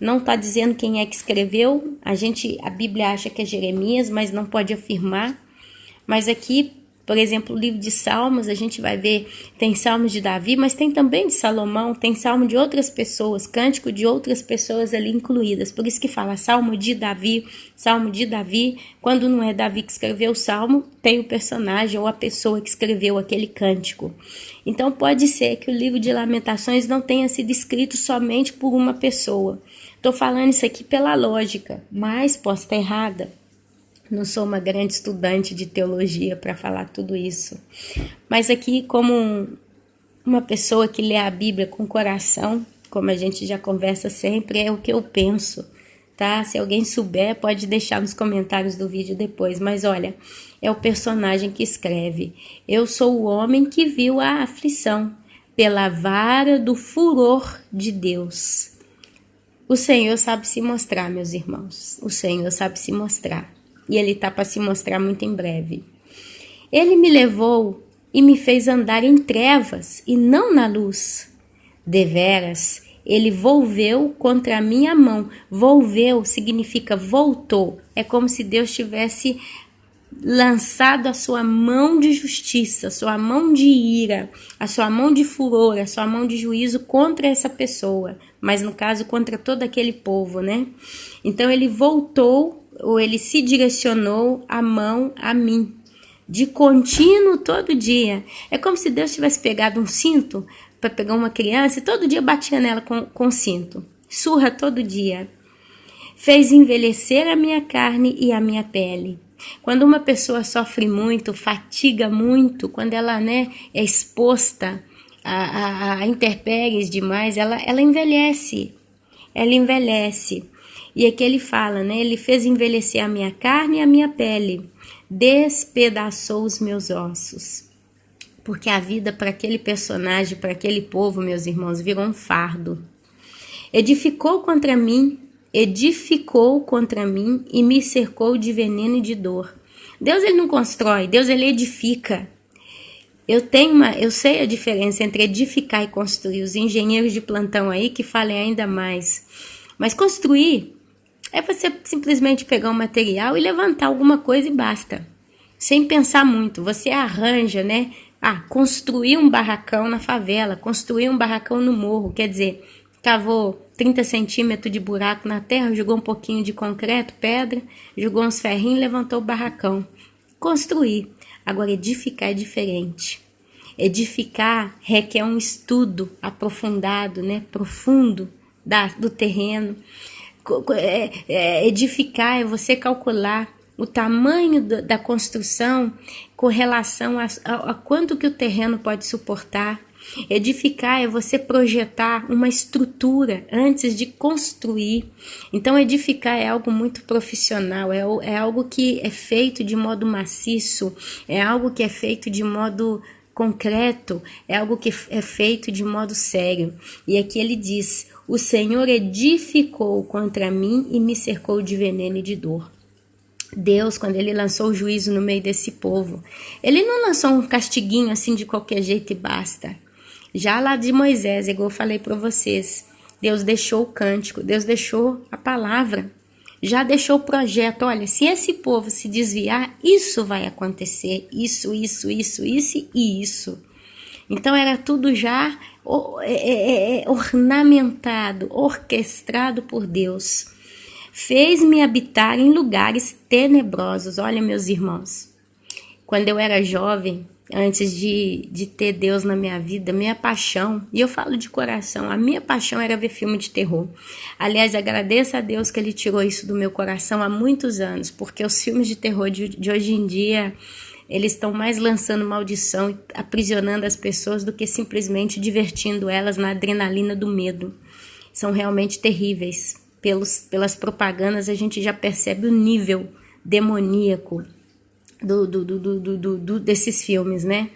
Não está dizendo quem é que escreveu. A Bíblia acha que é Jeremias, mas não pode afirmar. Mas aqui, por exemplo, o livro de Salmos, a gente vai ver, tem Salmos de Davi, mas tem também de Salomão, tem Salmo de outras pessoas, cântico de outras pessoas ali incluídas. Por isso que fala Salmo de Davi, Salmo de Davi. Quando não é Davi que escreveu o Salmo, tem o personagem ou a pessoa que escreveu aquele cântico. Então pode ser que o livro de Lamentações não tenha sido escrito somente por uma pessoa. Estou falando isso aqui pela lógica, mas posso estar errada. Não sou uma grande estudante de teologia para falar tudo isso. Mas aqui, como uma pessoa que lê a Bíblia com coração, como a gente já conversa sempre, é o que eu penso, tá? Se alguém souber, pode deixar nos comentários do vídeo depois. Mas olha, é o personagem que escreve. Eu sou o homem que viu a aflição pela vara do furor de Deus. O Senhor sabe se mostrar, meus irmãos. O Senhor sabe se mostrar. E Ele está para se mostrar muito em breve. Ele me levou e me fez andar em trevas e não na luz. Deveras, Ele volveu contra a minha mão. Volveu significa voltou. É como se Deus tivesse lançado a sua mão de justiça, a sua mão de ira, a sua mão de furor, a sua mão de juízo contra essa pessoa, mas no caso contra todo aquele povo, né? Então ele voltou, ou ele se direcionou a mão a mim, de contínuo todo dia. É como se Deus tivesse pegado um cinto para pegar uma criança e todo dia batia nela com cinto, surra todo dia. Fez envelhecer a minha carne e a minha pele. Quando uma pessoa sofre muito, fatiga muito, quando ela, né, é exposta a intempéries demais, ela envelhece. Ela envelhece. E aqui ele fala, né? Ele fez envelhecer a minha carne e a minha pele. Despedaçou os meus ossos. Porque a vida para aquele personagem, para aquele povo, meus irmãos, virou um fardo. Edificou contra mim e me cercou de veneno e de dor. Deus ele não constrói, Deus ele edifica. Eu sei a diferença entre edificar e construir. Os engenheiros de plantão aí que falem ainda mais. Mas construir é você simplesmente pegar um material e levantar alguma coisa e basta. Sem pensar muito, você arranja, né? Construir um barracão na favela, construir um barracão no morro, quer dizer, cavou 30 centímetros de buraco na terra, jogou um pouquinho de concreto, pedra, jogou uns ferrinhos e levantou o barracão. Construir. Agora, edificar é diferente. Edificar requer um estudo aprofundado, né? Profundo do terreno. Edificar é você calcular o tamanho da construção com relação a quanto que o terreno pode suportar. Edificar é você projetar uma estrutura antes de construir. Então edificar é algo muito profissional, é algo que é feito de modo maciço, é algo que é feito de modo concreto, é algo que é feito de modo sério. E aqui ele diz, o Senhor edificou contra mim e me cercou de veneno e de dor. Deus, quando ele lançou o juízo no meio desse povo, ele não lançou um castiguinho assim de qualquer jeito e basta. Já lá de Moisés, igual eu falei para vocês, Deus deixou o cântico, Deus deixou a palavra, já deixou o projeto. Olha, se esse povo se desviar, isso vai acontecer, isso e isso. Então era tudo já ornamentado, orquestrado por Deus. Fez-me habitar em lugares tenebrosos. Olha, meus irmãos, quando eu era jovem, antes de ter Deus na minha vida, minha paixão, e eu falo de coração, a minha paixão era ver filme de terror. Aliás, agradeço a Deus que Ele tirou isso do meu coração há muitos anos, porque os filmes de terror de hoje em dia, eles estão mais lançando maldição e aprisionando as pessoas do que simplesmente divertindo elas na adrenalina do medo. São realmente terríveis. Pelas propagandas a gente já percebe o nível demoníaco desses filmes, né?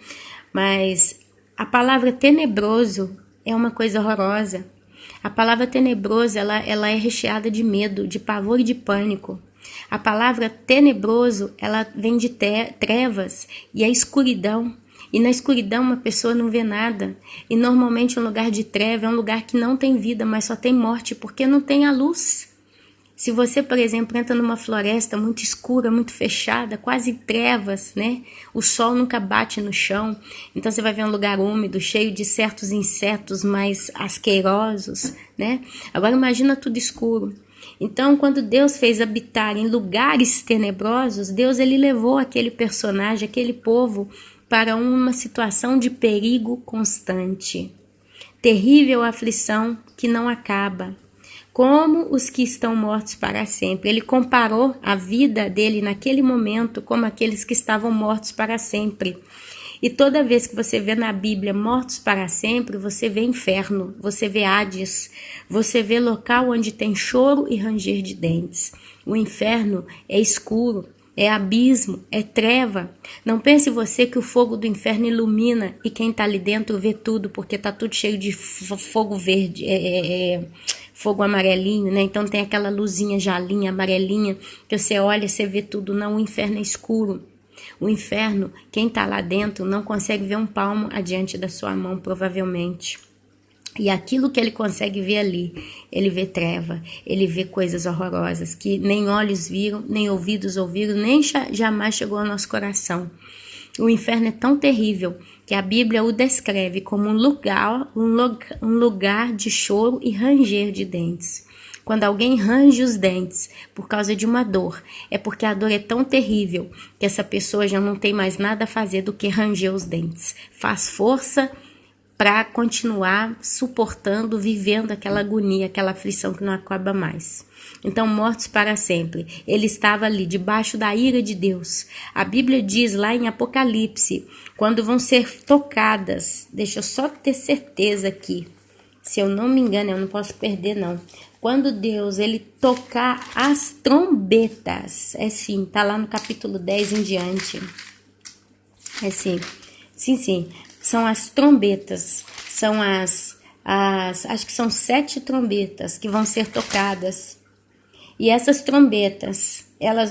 Mas A palavra tenebroso é uma coisa horrorosa. A palavra tenebroso, ela é recheada de medo, de pavor e de pânico. A palavra tenebroso, ela vem de trevas e é escuridão. E na escuridão uma pessoa não vê nada. E normalmente um lugar de treva é um lugar que não tem vida, mas só tem morte, porque não tem a luz. Se você, por exemplo, entra numa floresta muito escura, muito fechada, quase trevas, né? O sol nunca bate no chão. Então você vai ver um lugar úmido, cheio de certos insetos mais asquerosos, né? Agora imagina tudo escuro. Então, quando Deus fez habitar em lugares tenebrosos, Deus ele levou aquele personagem, aquele povo, para uma situação de perigo constante. Terrível aflição que não acaba. Como os que estão mortos para sempre. Ele comparou a vida dele naquele momento como aqueles que estavam mortos para sempre. E toda vez que você vê na Bíblia mortos para sempre, você vê inferno, você vê Hades, você vê local onde tem choro e ranger de dentes. O inferno é escuro, é abismo, é treva. Não pense você que o fogo do inferno ilumina e quem está ali dentro vê tudo, porque está tudo cheio de fogo verde, fogo amarelinho, né? Então tem aquela luzinha jalinha, amarelinha, que você olha e você vê tudo. Não, o inferno é escuro. O inferno, quem está lá dentro não consegue ver um palmo adiante da sua mão, provavelmente. E aquilo que ele consegue ver ali, ele vê treva, ele vê coisas horrorosas que nem olhos viram, nem ouvidos ouviram, nem jamais chegou ao nosso coração. O inferno é tão terrível que a Bíblia o descreve como um lugar de choro e ranger de dentes. Quando alguém range os dentes por causa de uma dor, é porque a dor é tão terrível que essa pessoa já não tem mais nada a fazer do que ranger os dentes. Faz força para continuar suportando, vivendo aquela agonia, aquela aflição que não acaba mais. Então, mortos para sempre. Ele estava ali, debaixo da ira de Deus. A Bíblia diz lá em Apocalipse, quando vão ser tocadas, deixa eu só ter certeza aqui, se eu não me engano, eu não posso perder não. Quando Deus, ele tocar as trombetas, é sim, tá lá no capítulo 10 em diante. É sim, sim, são as trombetas, são acho que são 7 trombetas que vão ser tocadas. E essas trombetas,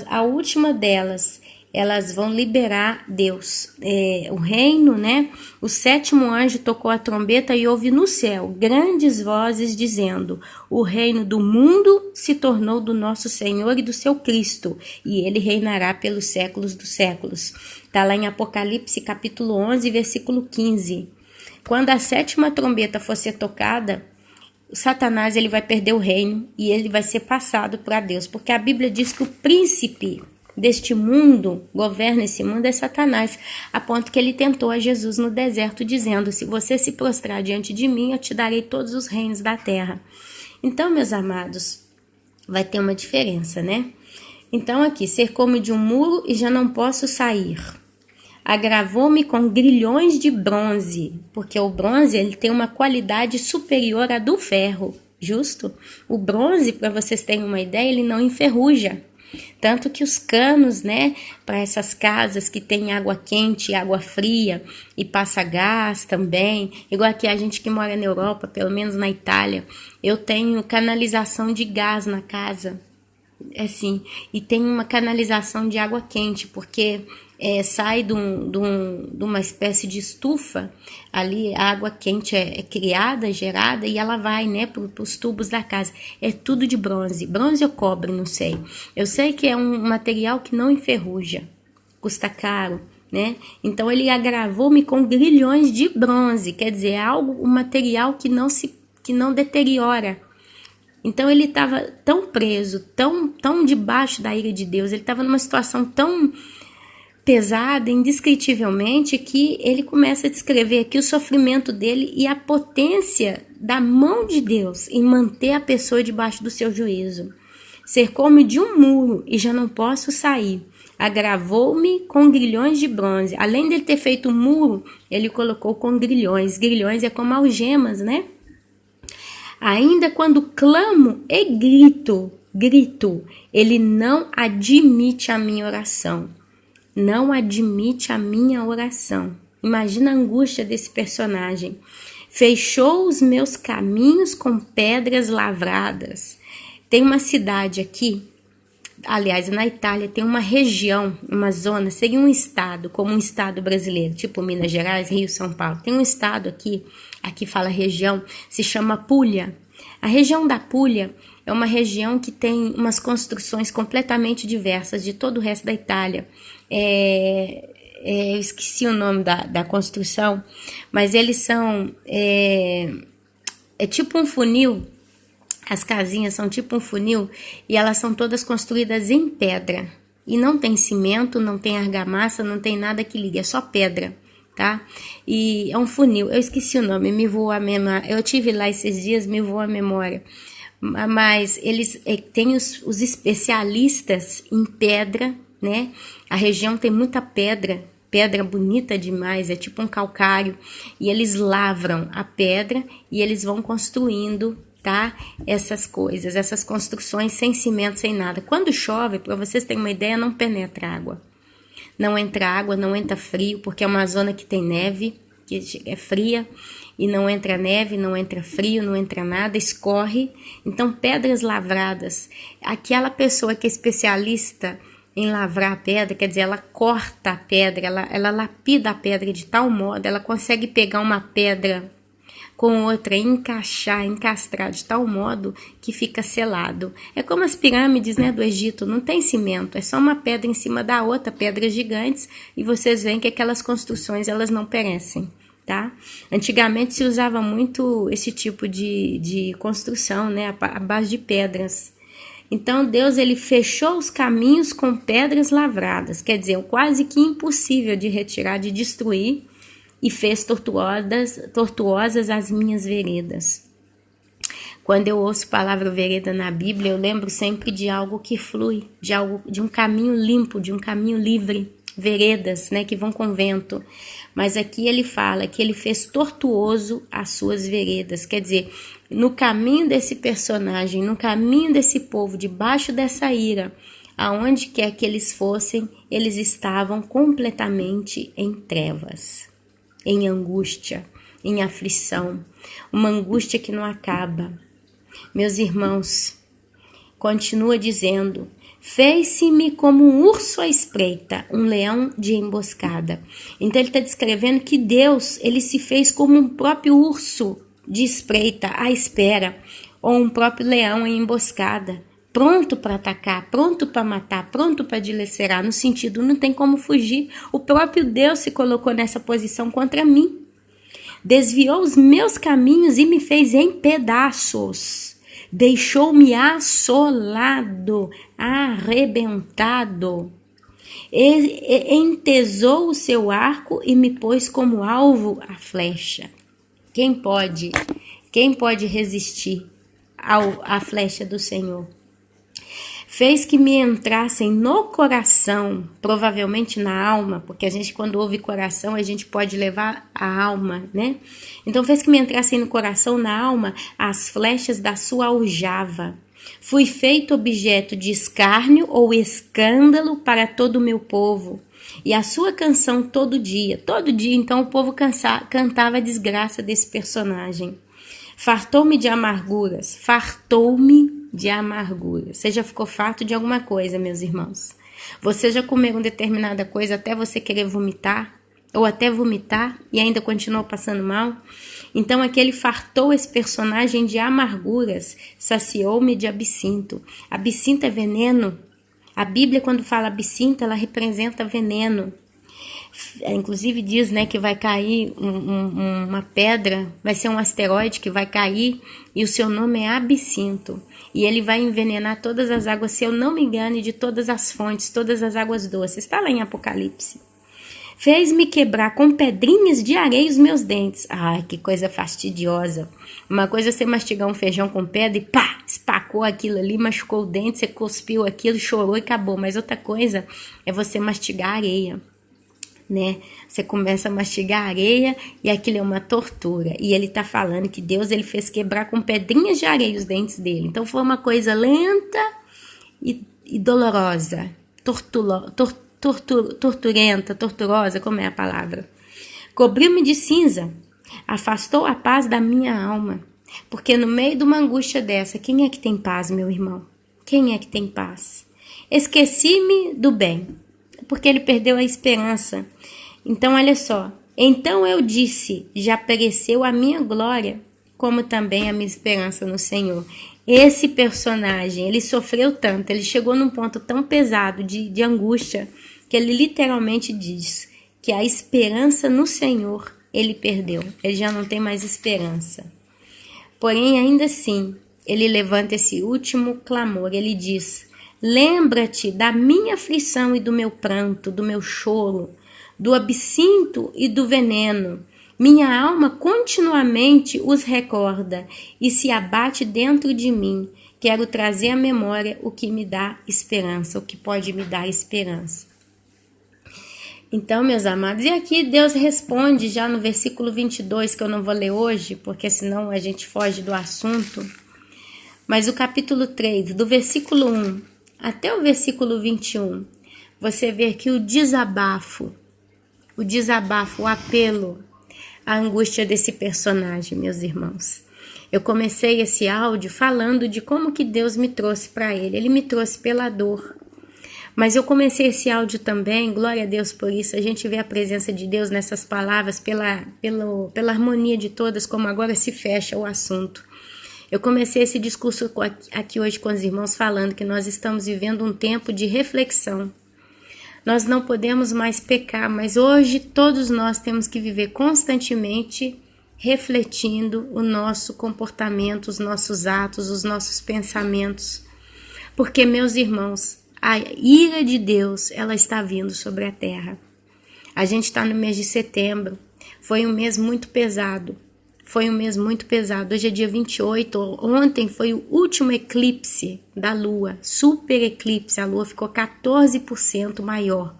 a última delas, elas vão liberar Deus, o reino, né? O 7º anjo tocou a trombeta e houve no céu grandes vozes dizendo: o reino do mundo se tornou do nosso Senhor e do seu Cristo, e ele reinará pelos séculos dos séculos. Está lá em Apocalipse capítulo 11, versículo 15. Quando a 7ª trombeta for ser tocada, Satanás ele vai perder o reino e ele vai ser passado para Deus, porque a Bíblia diz que o príncipe deste mundo, governa esse mundo, é Satanás, a ponto que ele tentou a Jesus no deserto, dizendo: se você se prostrar diante de mim, eu te darei todos os reinos da terra. Então, meus amados, vai ter uma diferença, né? Então aqui, cercou-me de um muro e já não posso sair. Agravou-me com grilhões de bronze, porque o bronze ele tem uma qualidade superior à do ferro, justo? O bronze, para vocês terem uma ideia, ele não enferruja. Tanto que os canos, né, para essas casas que tem água quente e água fria e passa gás também, igual aqui a gente que mora na Europa, pelo menos na Itália, eu tenho canalização de gás na casa, assim, e tem uma canalização de água quente, porque sai de uma espécie de estufa, ali a água quente é criada, gerada, e ela vai, né, para os tubos da casa. É tudo de bronze ou cobre, não sei. Eu sei que é um material que não enferruja, custa caro, né? Então ele agravou-me com grilhões de bronze, quer dizer, é um material que não deteriora. Então ele estava tão preso, tão debaixo da ira de Deus, ele estava numa situação tão pesada, indescritivelmente, que ele começa a descrever aqui o sofrimento dele e a potência da mão de Deus em manter a pessoa debaixo do seu juízo. Cercou-me de um muro e já não posso sair. Agravou-me com grilhões de bronze. Além dele ter feito um muro, ele colocou com grilhões. Grilhões é como algemas, né? Ainda quando clamo e grito, ele não admite a minha oração. Não admite a minha oração. Imagina a angústia desse personagem. Fechou os meus caminhos com pedras lavradas. Tem uma cidade aqui, aliás, na Itália, tem uma região, uma zona, seria um estado, como um estado brasileiro, tipo Minas Gerais, Rio, São Paulo. Tem um estado aqui fala região, se chama Puglia. A região da Puglia é uma região que tem umas construções completamente diversas de todo o resto da Itália. Eu esqueci o nome da construção, mas eles são... É tipo um funil. As casinhas são tipo um funil e elas são todas construídas em pedra. E não tem cimento, não tem argamassa, não tem nada que ligue, é só pedra, tá? E é um funil, eu esqueci o nome, me voou a memória. Eu tive lá esses dias, me voou a memória. Mas eles têm os especialistas em pedra, né? A região tem muita pedra bonita demais, é tipo um calcário. E eles lavram a pedra e eles vão construindo, tá? Essas coisas, essas construções sem cimento, sem nada. Quando chove, para vocês terem uma ideia, não penetra água. Não entra água, não entra frio, porque é uma zona que tem neve, que é fria, e não entra neve, não entra frio, não entra nada, escorre. Então, pedras lavradas. Aquela pessoa que é especialista em lavrar a pedra, quer dizer, ela corta a pedra, ela lapida a pedra de tal modo, ela consegue pegar uma pedra com outra, encastrar de tal modo que fica selado. É como as pirâmides, né, do Egito, não tem cimento, é só uma pedra em cima da outra, pedras gigantes, e vocês veem que aquelas construções, elas não perecem, tá? Antigamente se usava muito esse tipo de construção, né, à base de pedras. Então Deus, ele fechou os caminhos com pedras lavradas, quer dizer, quase que impossível de retirar, de destruir, e fez tortuosas as minhas veredas. Quando eu ouço a palavra vereda na Bíblia, eu lembro sempre de algo que flui, de um caminho limpo, de um caminho livre, veredas, né, que vão com vento. Mas aqui ele fala que ele fez tortuoso as suas veredas, quer dizer, no caminho desse personagem, no caminho desse povo, debaixo dessa ira, aonde quer que eles fossem, eles estavam completamente em trevas, em angústia, em aflição, uma angústia que não acaba. Meus irmãos, continua dizendo, fez-se-me como um urso à espreita, um leão de emboscada. Então ele está descrevendo que Deus, ele se fez como um próprio urso de espreita, à espera, ou um próprio leão em emboscada, pronto para atacar, pronto para matar, pronto para dilacerar, no sentido, não tem como fugir. O próprio Deus se colocou nessa posição contra mim. Desviou os meus caminhos e me fez em pedaços. Deixou-me assolado, arrebentado. Entesou o seu arco e me pôs como alvo a flecha. Quem pode resistir à flecha do Senhor? Fez que me entrassem no coração, provavelmente na alma, porque a gente quando ouve coração, a gente pode levar a alma, né? Então fez que me entrassem no coração, na alma, as flechas da sua aljava. Fui feito objeto de escárnio ou escândalo para todo o meu povo. E a sua canção todo dia então o povo cantava a desgraça desse personagem. Fartou-me de amarguras. Você já ficou farto de alguma coisa, meus irmãos? Você já comeu uma determinada coisa até você querer vomitar? Ou até vomitar e ainda continuou passando mal? Então aquele fartou esse personagem de amarguras, saciou-me de absinto. Absinto é veneno. A Bíblia, quando fala absinto, ela representa veneno. Inclusive diz, né, que vai cair uma pedra, vai ser um asteroide que vai cair e o seu nome é absinto. E ele vai envenenar todas as águas, se eu não me engano, de todas as fontes, todas as águas doces. Está lá em Apocalipse. Fez-me quebrar com pedrinhas de areia os meus dentes. Ai, que coisa fastidiosa. Uma coisa é você mastigar um feijão com pedra e pá, espacou aquilo ali, machucou o dente, você cuspiu aquilo, chorou e acabou. Mas outra coisa é você mastigar areia, né? Você começa a mastigar areia e aquilo é uma tortura. E ele tá falando que Deus, ele fez quebrar com pedrinhas de areia os dentes dele. Então foi uma coisa lenta e dolorosa, torturenta, torturosa, como é a palavra? cobriu-me de cinza, afastou a paz da minha alma. Porque no meio de uma angústia dessa, quem é que tem paz, meu irmão? Quem é que tem paz? Esqueci-me do bem, porque ele perdeu a esperança. Então, olha só. Então eu disse, já pereceu a minha glória, como também a minha esperança no Senhor. Esse personagem, ele sofreu tanto, ele chegou num ponto tão pesado de angústia, que ele literalmente diz que a esperança no Senhor ele perdeu. Ele já não tem mais esperança. Porém, ainda assim, ele levanta esse último clamor. Ele diz, lembra-te da minha aflição e do meu pranto, do meu choro, do absinto e do veneno. Minha alma continuamente os recorda e se abate dentro de mim. Quero trazer à memória o que me dá esperança, o que pode me dar esperança. Então, meus amados, e aqui Deus responde já no versículo 22, que eu não vou ler hoje, porque senão a gente foge do assunto. Mas o capítulo 3, do versículo 1 até o versículo 21, você vê que o desabafo, o apelo, a angústia desse personagem, meus irmãos. Eu comecei esse áudio falando de como que Deus me trouxe para ele. Ele me trouxe pela dor. Mas eu comecei esse áudio também, glória a Deus por isso, a gente vê a presença de Deus nessas palavras, pela harmonia de todas, como agora se fecha o assunto. Eu comecei esse discurso aqui hoje com os irmãos falando que nós estamos vivendo um tempo de reflexão. Nós não podemos mais pecar, mas hoje todos nós temos que viver constantemente refletindo o nosso comportamento, os nossos atos, os nossos pensamentos. Porque, meus irmãos, a ira de Deus, ela está vindo sobre a terra. A gente está no mês de setembro. Foi um mês muito pesado. Hoje é dia 28. Ontem foi o último eclipse da Lua. Super eclipse. A Lua ficou 14% maior.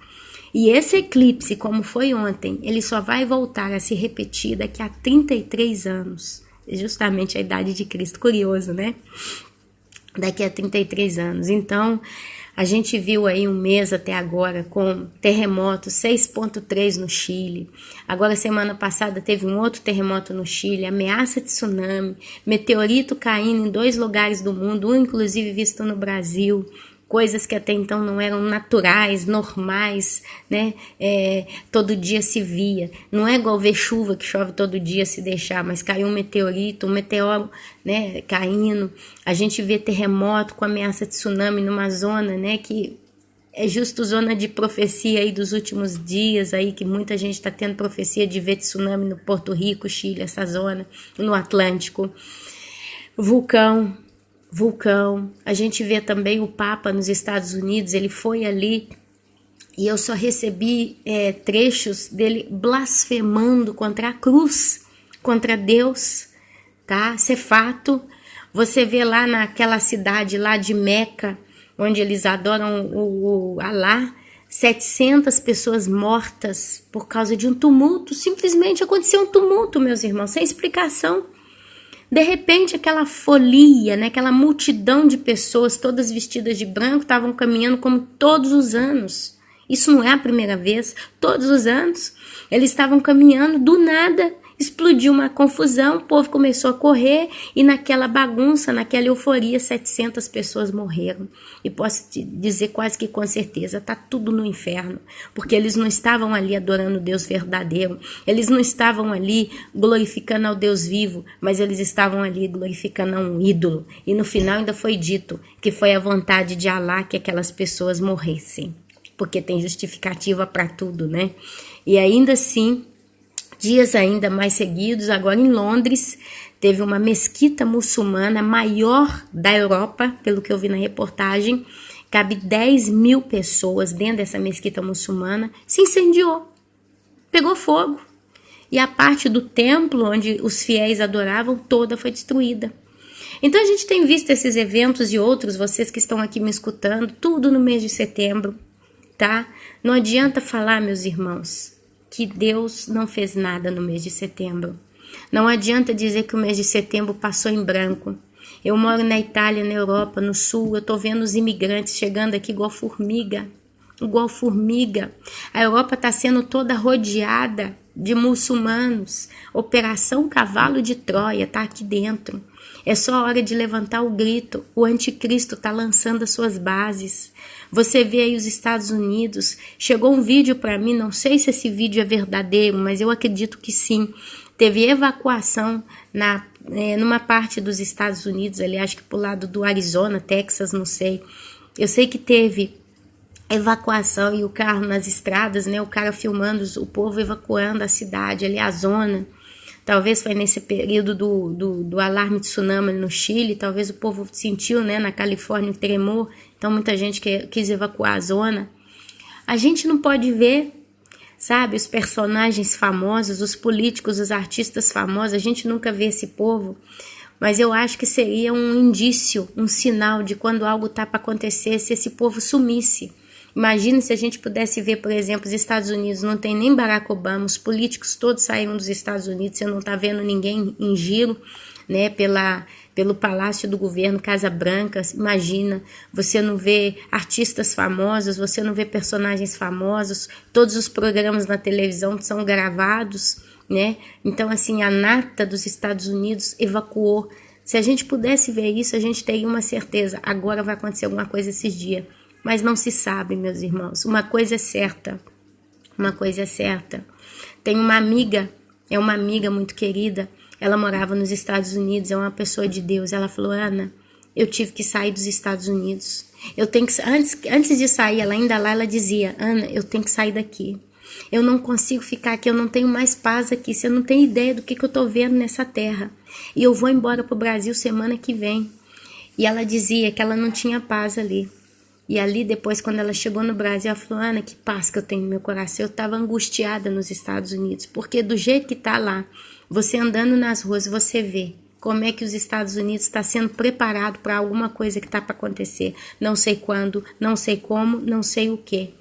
E esse eclipse, como foi ontem, ele só vai voltar a se repetir daqui a 33 anos. Justamente a idade de Cristo. Curioso, né? Daqui a 33 anos. Então, a gente viu aí um mês até agora com terremoto 6,3 no Chile. Agora, semana passada, teve um outro terremoto no Chile, ameaça de tsunami, meteorito caindo em 2 lugares do mundo, um inclusive visto no Brasil. Coisas que até então não eram naturais, normais, né? Todo dia se via. Não é igual ver chuva que chove todo dia se deixar, mas caiu um meteorito, um meteoro, né, caindo. A gente vê terremoto com ameaça de tsunami numa zona, né, que é justo zona de profecia aí dos últimos dias, aí que muita gente está tendo profecia de ver tsunami no Porto Rico, Chile, essa zona, no Atlântico. Vulcão, a gente vê também o Papa nos Estados Unidos, ele foi ali e eu só recebi trechos dele blasfemando contra a cruz, contra Deus, tá? Isso é fato. Você vê lá naquela cidade lá de Meca, onde eles adoram o Alá, 700 pessoas mortas por causa de um tumulto, simplesmente aconteceu um tumulto, meus irmãos, sem explicação. De repente, aquela folia, né, aquela multidão de pessoas, todas vestidas de branco, estavam caminhando como todos os anos. Isso não é a primeira vez, todos os anos. Eles estavam caminhando, do nada, explodiu uma confusão, o povo começou a correr e naquela bagunça, naquela euforia, 700 pessoas morreram. E posso te dizer quase que com certeza, está tudo no inferno, porque eles não estavam ali adorando o Deus verdadeiro, eles não estavam ali glorificando ao Deus vivo, mas eles estavam ali glorificando a um ídolo. E no final ainda foi dito que foi a vontade de Alá que aquelas pessoas morressem, porque tem justificativa para tudo, né? E ainda assim, dias ainda mais seguidos, agora em Londres, teve uma mesquita muçulmana maior da Europa, pelo que eu vi na reportagem, cabe 10 mil pessoas dentro dessa mesquita muçulmana, se incendiou, pegou fogo. E a parte do templo onde os fiéis adoravam, toda foi destruída. Então a gente tem visto esses eventos e outros, vocês que estão aqui me escutando, tudo no mês de setembro, tá? Não adianta falar, meus irmãos, que Deus não fez nada no mês de setembro. Não adianta dizer que o mês de setembro passou em branco. Eu moro na Itália, na Europa, no sul, eu tô vendo os imigrantes chegando aqui igual formiga. A Europa está sendo toda rodeada de muçulmanos. Operação Cavalo de Troia está aqui dentro. É só hora de levantar o grito. O anticristo está lançando as suas bases. Você vê aí os Estados Unidos. Chegou um vídeo para mim, não sei se esse vídeo é verdadeiro, mas eu acredito que sim. Teve evacuação numa parte dos Estados Unidos, ali acho que pro lado do Arizona, Texas, não sei. Eu sei que teve evacuação e o carro nas estradas, né? O cara filmando o povo evacuando a cidade, ali a zona. Talvez foi nesse período do alarme de tsunami no Chile, talvez o povo sentiu, né, na Califórnia, um tremor, então muita gente quis evacuar a zona. A gente não pode ver, sabe, os personagens famosos, os políticos, os artistas famosos, a gente nunca vê esse povo, mas eu acho que seria um indício, um sinal de quando algo está para acontecer, se esse povo sumisse. Imagina se a gente pudesse ver, por exemplo, os Estados Unidos, não tem nem Barack Obama, os políticos todos saíram dos Estados Unidos, você não está vendo ninguém em giro, né, pelo Palácio do Governo, Casa Branca. Imagina, você não vê artistas famosos, você não vê personagens famosos, todos os programas na televisão são gravados, né? Então, assim, a nata dos Estados Unidos evacuou. Se a gente pudesse ver isso, a gente teria uma certeza, agora vai acontecer alguma coisa esses dias. Mas não se sabe, meus irmãos. Uma coisa é certa. Tem uma amiga, é uma amiga muito querida. Ela morava nos Estados Unidos, é uma pessoa de Deus. Ela falou: Ana, eu tive que sair dos Estados Unidos. Eu tenho que antes de sair, ela ainda lá, ela dizia: Ana, eu tenho que sair daqui. Eu não consigo ficar aqui, eu não tenho mais paz aqui. Você não tem ideia do que eu tô vendo nessa terra. E eu vou embora pro Brasil semana que vem. E ela dizia que ela não tinha paz ali. E ali depois, quando ela chegou no Brasil, ela falou: Ana, que paz que eu tenho no meu coração. Eu estava angustiada nos Estados Unidos, porque do jeito que está lá, você andando nas ruas, você vê como é que os Estados Unidos está sendo preparado para alguma coisa que está para acontecer. Não sei quando, não sei como, não sei o que,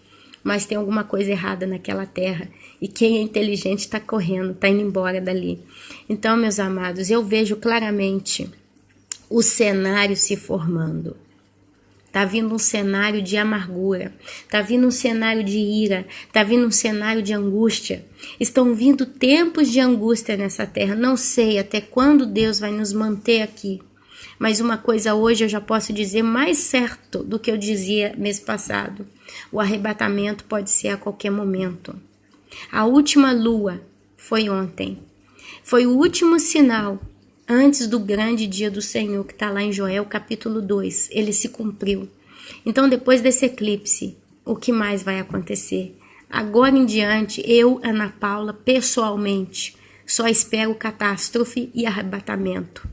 mas tem alguma coisa errada naquela terra. E quem é inteligente está correndo, está indo embora dali. Então, meus amados, eu vejo claramente o cenário se formando. Tá vindo um cenário de amargura, tá vindo um cenário de ira, tá vindo um cenário de angústia. Estão vindo tempos de angústia nessa terra. Não sei até quando Deus vai nos manter aqui. Mas uma coisa hoje eu já posso dizer mais certo do que eu dizia mês passado. O arrebatamento pode ser a qualquer momento. A última lua foi ontem. Foi o último sinal antes do grande dia do Senhor, que está lá em Joel capítulo 2, ele se cumpriu. Então, depois desse eclipse, o que mais vai acontecer? Agora em diante, eu, Ana Paula, pessoalmente, só espero catástrofe e arrebatamento.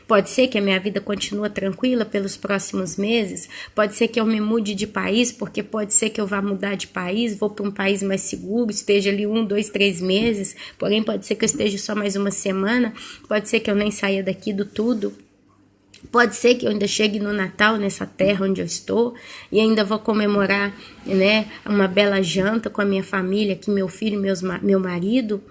Pode ser que a minha vida continue tranquila pelos próximos meses, pode ser que eu me mude de país, porque pode ser que eu vá mudar de país, vou para um país mais seguro, esteja ali 1, 2, 3 meses, porém pode ser que eu esteja só mais uma semana, pode ser que eu nem saia daqui do tudo, pode ser que eu ainda chegue no Natal nessa terra onde eu estou e ainda vou comemorar, né, uma bela janta com a minha família, aqui meu filho e meu marido,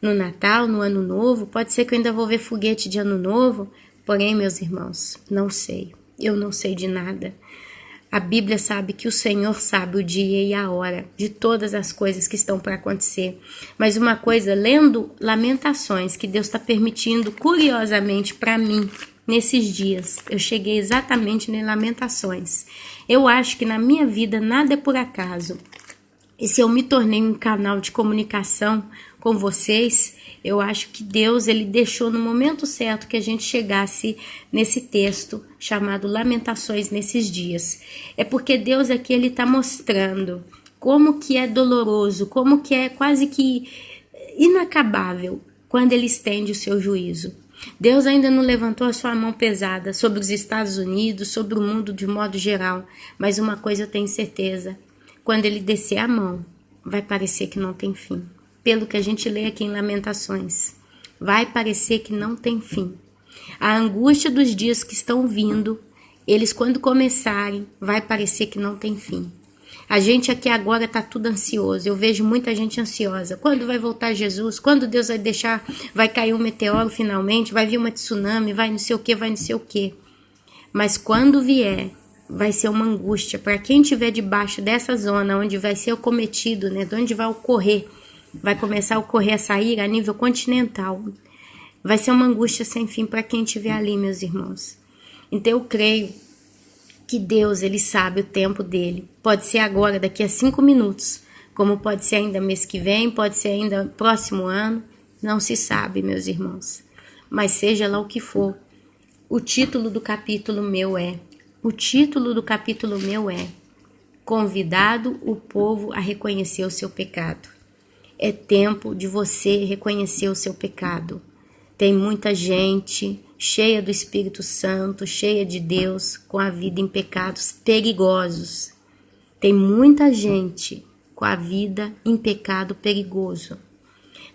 no Natal, no Ano Novo. Pode ser que eu ainda vou ver foguete de Ano Novo. Porém, meus irmãos, não sei. Eu não sei de nada. A Bíblia sabe que o Senhor sabe o dia e a hora de todas as coisas que estão para acontecer. Mas uma coisa, lendo Lamentações, que Deus está permitindo curiosamente para mim, nesses dias, eu cheguei exatamente em Lamentações. Eu acho que na minha vida nada é por acaso. E se eu me tornei um canal de comunicação com vocês, eu acho que Deus, ele deixou no momento certo que a gente chegasse nesse texto chamado Lamentações nesses dias. É porque Deus aqui, ele está mostrando como que é doloroso, como que é quase que inacabável quando ele estende o seu juízo. Deus ainda não levantou a sua mão pesada sobre os Estados Unidos, sobre o mundo de modo geral, mas uma coisa eu tenho certeza: quando ele descer a mão, vai parecer que não tem fim. Pelo que a gente lê aqui em Lamentações, vai parecer que não tem fim. A angústia dos dias que estão vindo, eles quando começarem, vai parecer que não tem fim. A gente aqui agora está tudo ansioso. Eu vejo muita gente ansiosa. Quando vai voltar Jesus? Quando Deus vai deixar, vai cair um meteoro finalmente? Vai vir uma tsunami? Vai não sei o que, vai não sei o que. Mas quando vier, vai ser uma angústia para quem estiver debaixo dessa zona onde vai ser cometido, né, de onde vai ocorrer vai começar a ocorrer essa ira a nível continental. Vai ser uma angústia sem fim para quem estiver ali, meus irmãos. Então eu creio que Deus, ele sabe o tempo dele. Pode ser agora, daqui a 5 minutos, como pode ser ainda mês que vem, pode ser ainda próximo ano, não se sabe, meus irmãos. Mas seja lá o que for, o título do capítulo meu é Convidado o povo a reconhecer o seu pecado. É tempo de você reconhecer o seu pecado. Tem muita gente cheia do Espírito Santo, cheia de Deus, com a vida em pecados perigosos. Tem muita gente com a vida em pecado perigoso.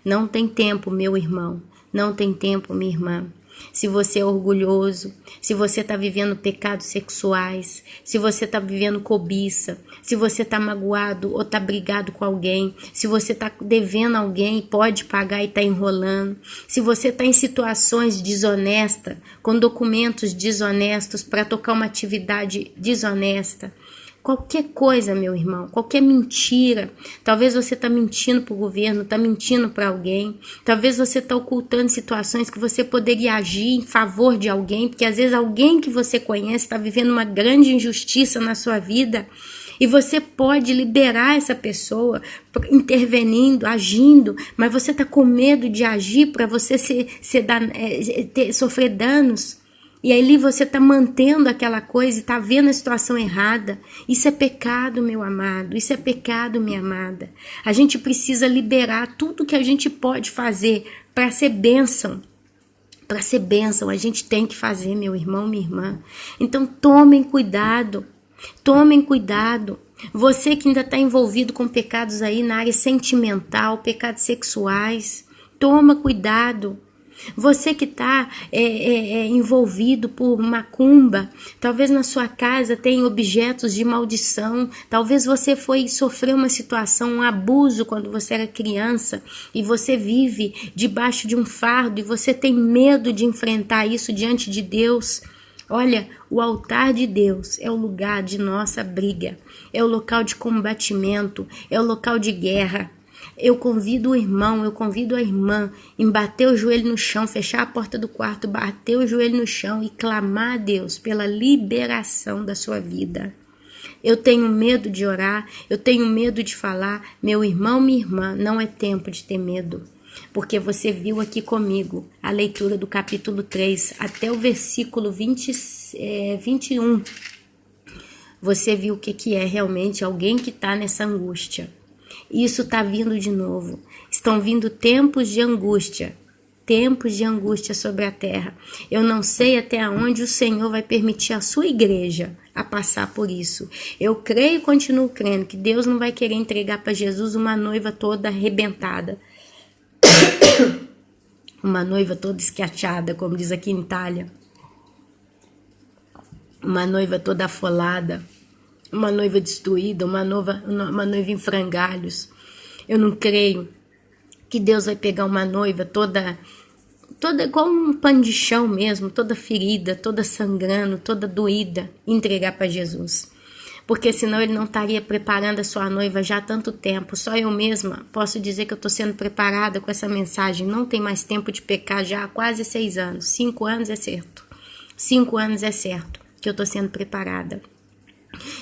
Não tem tempo, meu irmão. Não tem tempo, minha irmã. Se você é orgulhoso, se você está vivendo pecados sexuais, se você está vivendo cobiça, se você está magoado ou está brigado com alguém, se você está devendo alguém e pode pagar e está enrolando, se você está em situações desonestas, com documentos desonestos para tocar uma atividade desonesta, qualquer coisa, meu irmão, qualquer mentira, talvez você está mentindo para o governo, está mentindo para alguém, talvez você está ocultando situações que você poderia agir em favor de alguém, porque às vezes alguém que você conhece está vivendo uma grande injustiça na sua vida, e você pode liberar essa pessoa intervenindo, agindo, mas você está com medo de agir para você sofrer danos. E aí você está mantendo aquela coisa e está vendo a situação errada. Isso é pecado, meu amado. Isso é pecado, minha amada. A gente precisa liberar tudo que a gente pode fazer para ser bênção. Para ser bênção, a gente tem que fazer, meu irmão, minha irmã. Então tomem cuidado. Tomem cuidado. Você que ainda está envolvido com pecados aí na área sentimental, pecados sexuais, toma cuidado. Você que está envolvido por macumba, talvez na sua casa tenha objetos de maldição, talvez você sofreu uma situação, um abuso quando você era criança e você vive debaixo de um fardo e você tem medo de enfrentar isso diante de Deus. Olha, o altar de Deus é o lugar de nossa briga, é o local de combatimento, é o local de guerra. Eu convido o irmão, eu convido a irmã em bater o joelho no chão, fechar a porta do quarto, bater o joelho no chão e clamar a Deus pela liberação da sua vida. Eu tenho medo de orar, eu tenho medo de falar. Meu irmão, minha irmã, não é tempo de ter medo. Porque você viu aqui comigo a leitura do capítulo 3 até o versículo 21. Você viu o que é realmente alguém que está nessa angústia. Isso está vindo de novo. Estão vindo tempos de angústia sobre a terra. Eu não sei até onde o Senhor vai permitir a sua igreja a passar por isso. Eu creio e continuo crendo que Deus não vai querer entregar para Jesus uma noiva toda arrebentada. Uma noiva toda esquiachada, como diz aqui em Itália. Uma noiva toda afolada. Uma noiva destruída, uma noiva em frangalhos. Eu não creio que Deus vai pegar uma noiva toda igual um pano de chão mesmo, toda ferida, toda sangrando, toda doída, e entregar para Jesus. Porque senão ele não estaria preparando a sua noiva já há tanto tempo. Só eu mesma posso dizer que eu estou sendo preparada com essa mensagem. Não tem mais tempo de pecar já há quase 6 anos. 5 anos é certo. 5 anos é certo que eu estou sendo preparada.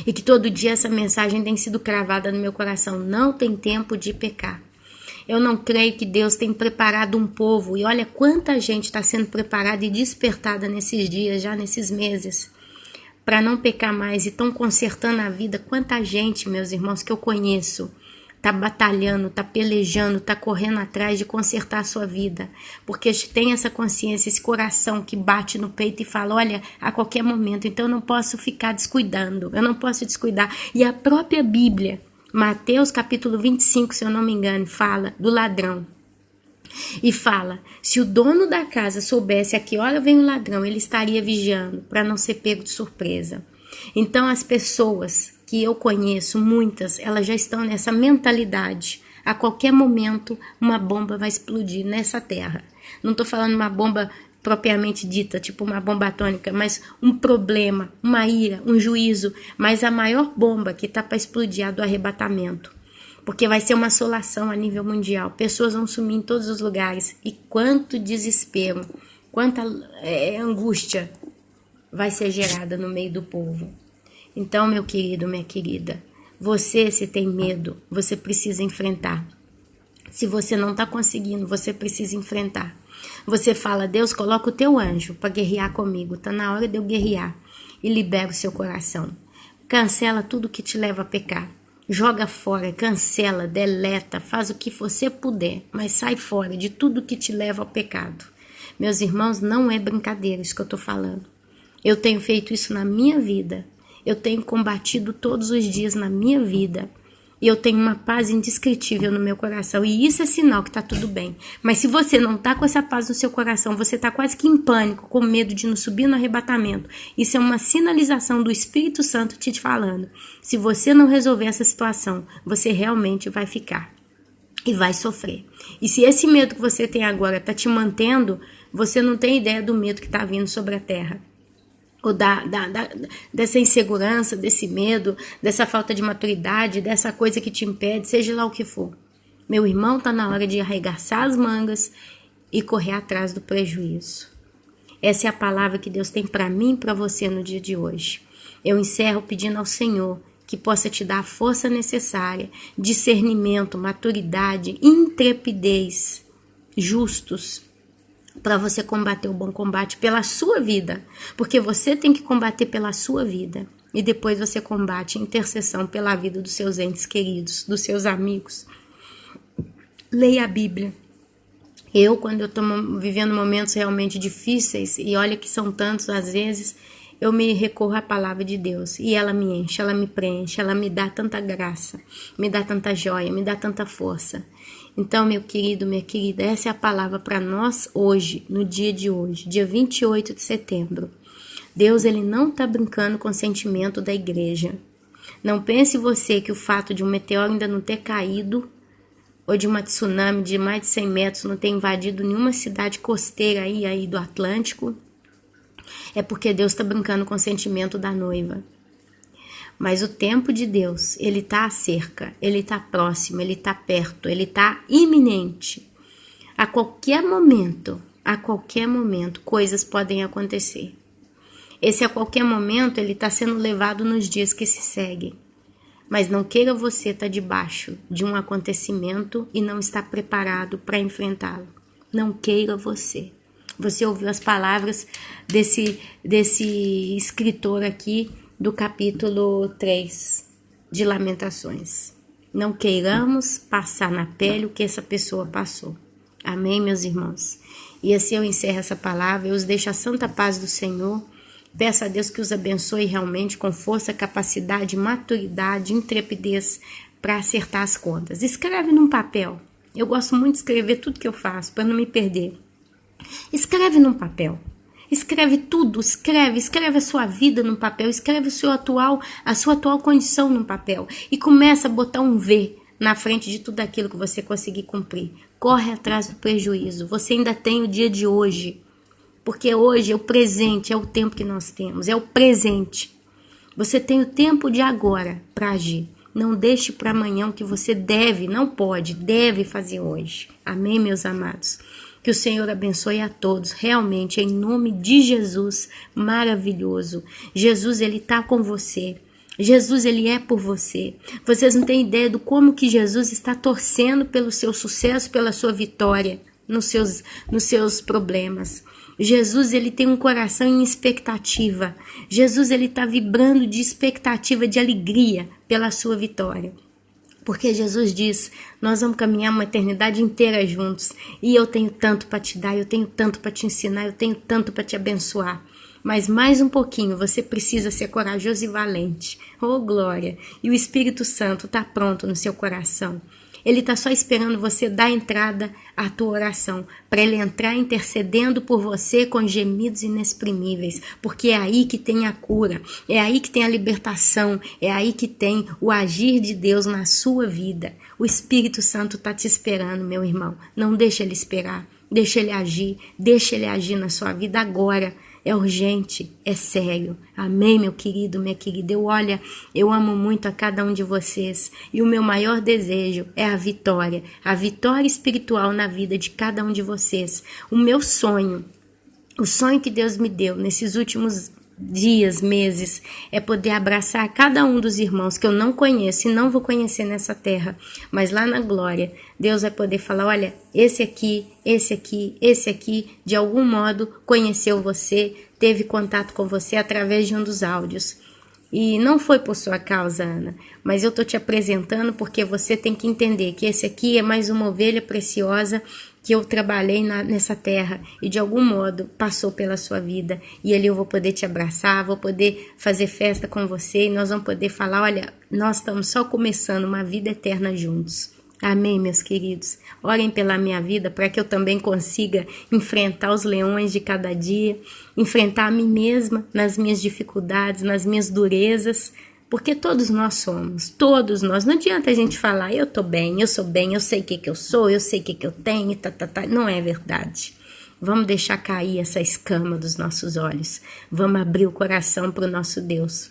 E que todo dia essa mensagem tem sido cravada no meu coração. Não tem tempo de pecar. Eu não creio que Deus tem preparado um povo. E olha quanta gente está sendo preparada e despertada nesses dias, já nesses meses, para não pecar mais. E estão consertando a vida. Quanta gente, meus irmãos, que eu conheço, está batalhando, está pelejando, está correndo atrás de consertar a sua vida. Porque tem essa consciência, esse coração que bate no peito e fala, olha, a qualquer momento, então eu não posso ficar descuidando, eu não posso descuidar. E a própria Bíblia, Mateus capítulo 25, se eu não me engano, fala do ladrão. E fala, se o dono da casa soubesse a que hora vem o ladrão, ele estaria vigiando para não ser pego de surpresa. Então as pessoas que eu conheço, muitas, elas já estão nessa mentalidade. A qualquer momento, uma bomba vai explodir nessa terra. Não estou falando uma bomba propriamente dita, tipo uma bomba atômica, mas um problema, uma ira, um juízo. Mas a maior bomba que está para explodir é a do arrebatamento. porque vai ser uma assolação a nível mundial. Pessoas vão sumir em todos os lugares. E quanto desespero, quanta angústia vai ser gerada no meio do povo. Então, meu querido, minha querida, você, se tem medo, você precisa enfrentar. Se você não está conseguindo, você precisa enfrentar. Você fala: Deus, coloca o teu anjo para guerrear comigo. Está na hora de eu guerrear. E libera o seu coração. Cancela tudo que te leva a pecar. Joga fora, cancela, deleta, faz o que você puder, mas sai fora de tudo que te leva ao pecado. Meus irmãos, não é brincadeira isso que eu estou falando. Eu tenho feito isso na minha vida. Eu tenho combatido todos os dias na minha vida. E eu tenho uma paz indescritível no meu coração. E isso é sinal que está tudo bem. Mas se você não está com essa paz no seu coração, você está quase que em pânico, com medo de não subir no arrebatamento. Isso é uma sinalização do Espírito Santo te falando. Se você não resolver essa situação, você realmente vai ficar. E vai sofrer. E se esse medo que você tem agora está te mantendo, você não tem ideia do medo que está vindo sobre a terra. Ou dessa insegurança, desse medo, dessa falta de maturidade, dessa coisa que te impede, seja lá o que for. Meu irmão, está na hora de arregaçar as mangas e correr atrás do prejuízo. Essa é a palavra que Deus tem para mim e para você no dia de hoje. Eu encerro pedindo ao Senhor que possa te dar a força necessária, discernimento, maturidade, intrepidez, justos, para você combater o bom combate pela sua vida, porque você tem que combater pela sua vida, e depois você combate intercessão pela vida dos seus entes queridos, dos seus amigos. Leia a Bíblia. Eu, quando eu estou vivendo momentos realmente difíceis, e olha que são tantos às vezes, eu me recorro à palavra de Deus, e ela me enche, ela me preenche, ela me dá tanta graça, me dá tanta joia, me dá tanta força. Então, meu querido, minha querida, essa é a palavra para nós hoje, no dia de hoje, dia 28 de setembro. Deus, ele não está brincando com o sentimento da igreja. Não pense você que o fato de um meteoro ainda não ter caído, ou de uma tsunami de mais de 100 metros não ter invadido nenhuma cidade costeira aí do Atlântico, é porque Deus está brincando com o sentimento da noiva. Mas o tempo de Deus, ele está à cerca, ele está próximo, ele está perto, ele está iminente. A qualquer momento, coisas podem acontecer. Esse a qualquer momento, ele está sendo levado nos dias que se seguem. Mas não queira você estar debaixo de um acontecimento e não estar preparado para enfrentá-lo. Não queira você. Você ouviu as palavras desse escritor aqui, do capítulo 3 de Lamentações. Não queiramos passar na pele o que essa pessoa passou. Amém, meus irmãos? E assim eu encerro essa palavra, eu os deixo a santa paz do Senhor. Peço a Deus que os abençoe realmente com força, capacidade, maturidade, intrepidez para acertar as contas. Escreve num papel. Eu gosto muito de escrever tudo que eu faço para não me perder. Escreve num papel. Escreve tudo, escreve a sua vida no papel, escreve a sua atual condição no papel e começa a botar um V na frente de tudo aquilo que você conseguir cumprir. Corre atrás do prejuízo, você ainda tem o dia de hoje, porque hoje é o presente, é o tempo que nós temos, é o presente. Você tem o tempo de agora para agir. Não deixe para amanhã o que você deve fazer hoje. Amém, meus amados? Que o Senhor abençoe a todos, realmente, em nome de Jesus, maravilhoso. Jesus, ele está com você. Jesus, ele é por você. Vocês não têm ideia do como que Jesus está torcendo pelo seu sucesso, pela sua vitória nos seus problemas. Jesus, ele tem um coração em expectativa. Jesus, ele está vibrando de expectativa, de alegria pela sua vitória. Porque Jesus diz, nós vamos caminhar uma eternidade inteira juntos. E eu tenho tanto para te dar, eu tenho tanto para te ensinar, eu tenho tanto para te abençoar. Mas mais um pouquinho, você precisa ser corajoso e valente. Oh, glória! E o Espírito Santo está pronto no seu coração. Ele está só esperando você dar entrada à tua oração, para ele entrar intercedendo por você com gemidos inexprimíveis, porque é aí que tem a cura, é aí que tem a libertação, é aí que tem o agir de Deus na sua vida. O Espírito Santo está te esperando, meu irmão. Não deixa ele esperar, deixa ele agir na sua vida agora. É urgente, é sério. Amém, meu querido, minha querida. Eu amo muito a cada um de vocês. E o meu maior desejo é a vitória espiritual na vida de cada um de vocês. O meu sonho, o sonho que Deus me deu nesses últimos dias, meses, é poder abraçar cada um dos irmãos que eu não conheço e não vou conhecer nessa terra, mas lá na glória, Deus vai poder falar, olha, esse aqui, de algum modo conheceu você, teve contato com você através de um dos áudios. E não foi por sua causa, Ana, mas eu tô te apresentando porque você tem que entender que esse aqui é mais uma ovelha preciosa que eu trabalhei nessa terra e de algum modo passou pela sua vida. E ali eu vou poder te abraçar, vou poder fazer festa com você e nós vamos poder falar, olha, nós estamos só começando uma vida eterna juntos. Amém, meus queridos. Orem pela minha vida para que eu também consiga enfrentar os leões de cada dia, enfrentar a mim mesma nas minhas dificuldades, nas minhas durezas, porque todos nós somos, todos nós. Não adianta a gente falar, eu tô bem, eu sou bem, eu sei o que eu sou, eu sei o que eu tenho, Não é verdade. Vamos deixar cair essa escama dos nossos olhos. Vamos abrir o coração para o nosso Deus,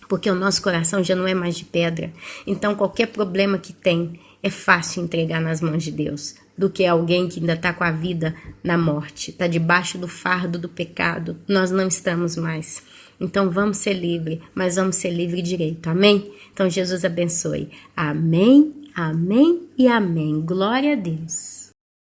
porque o nosso coração já não é mais de pedra. Então, qualquer problema que tem, é fácil entregar nas mãos de Deus, do que alguém que ainda está com a vida na morte, está debaixo do fardo do pecado. Nós não estamos mais. Então vamos ser livres, mas vamos ser livres direito. Amém? Então Jesus abençoe. Amém, amém e amém. Glória a Deus.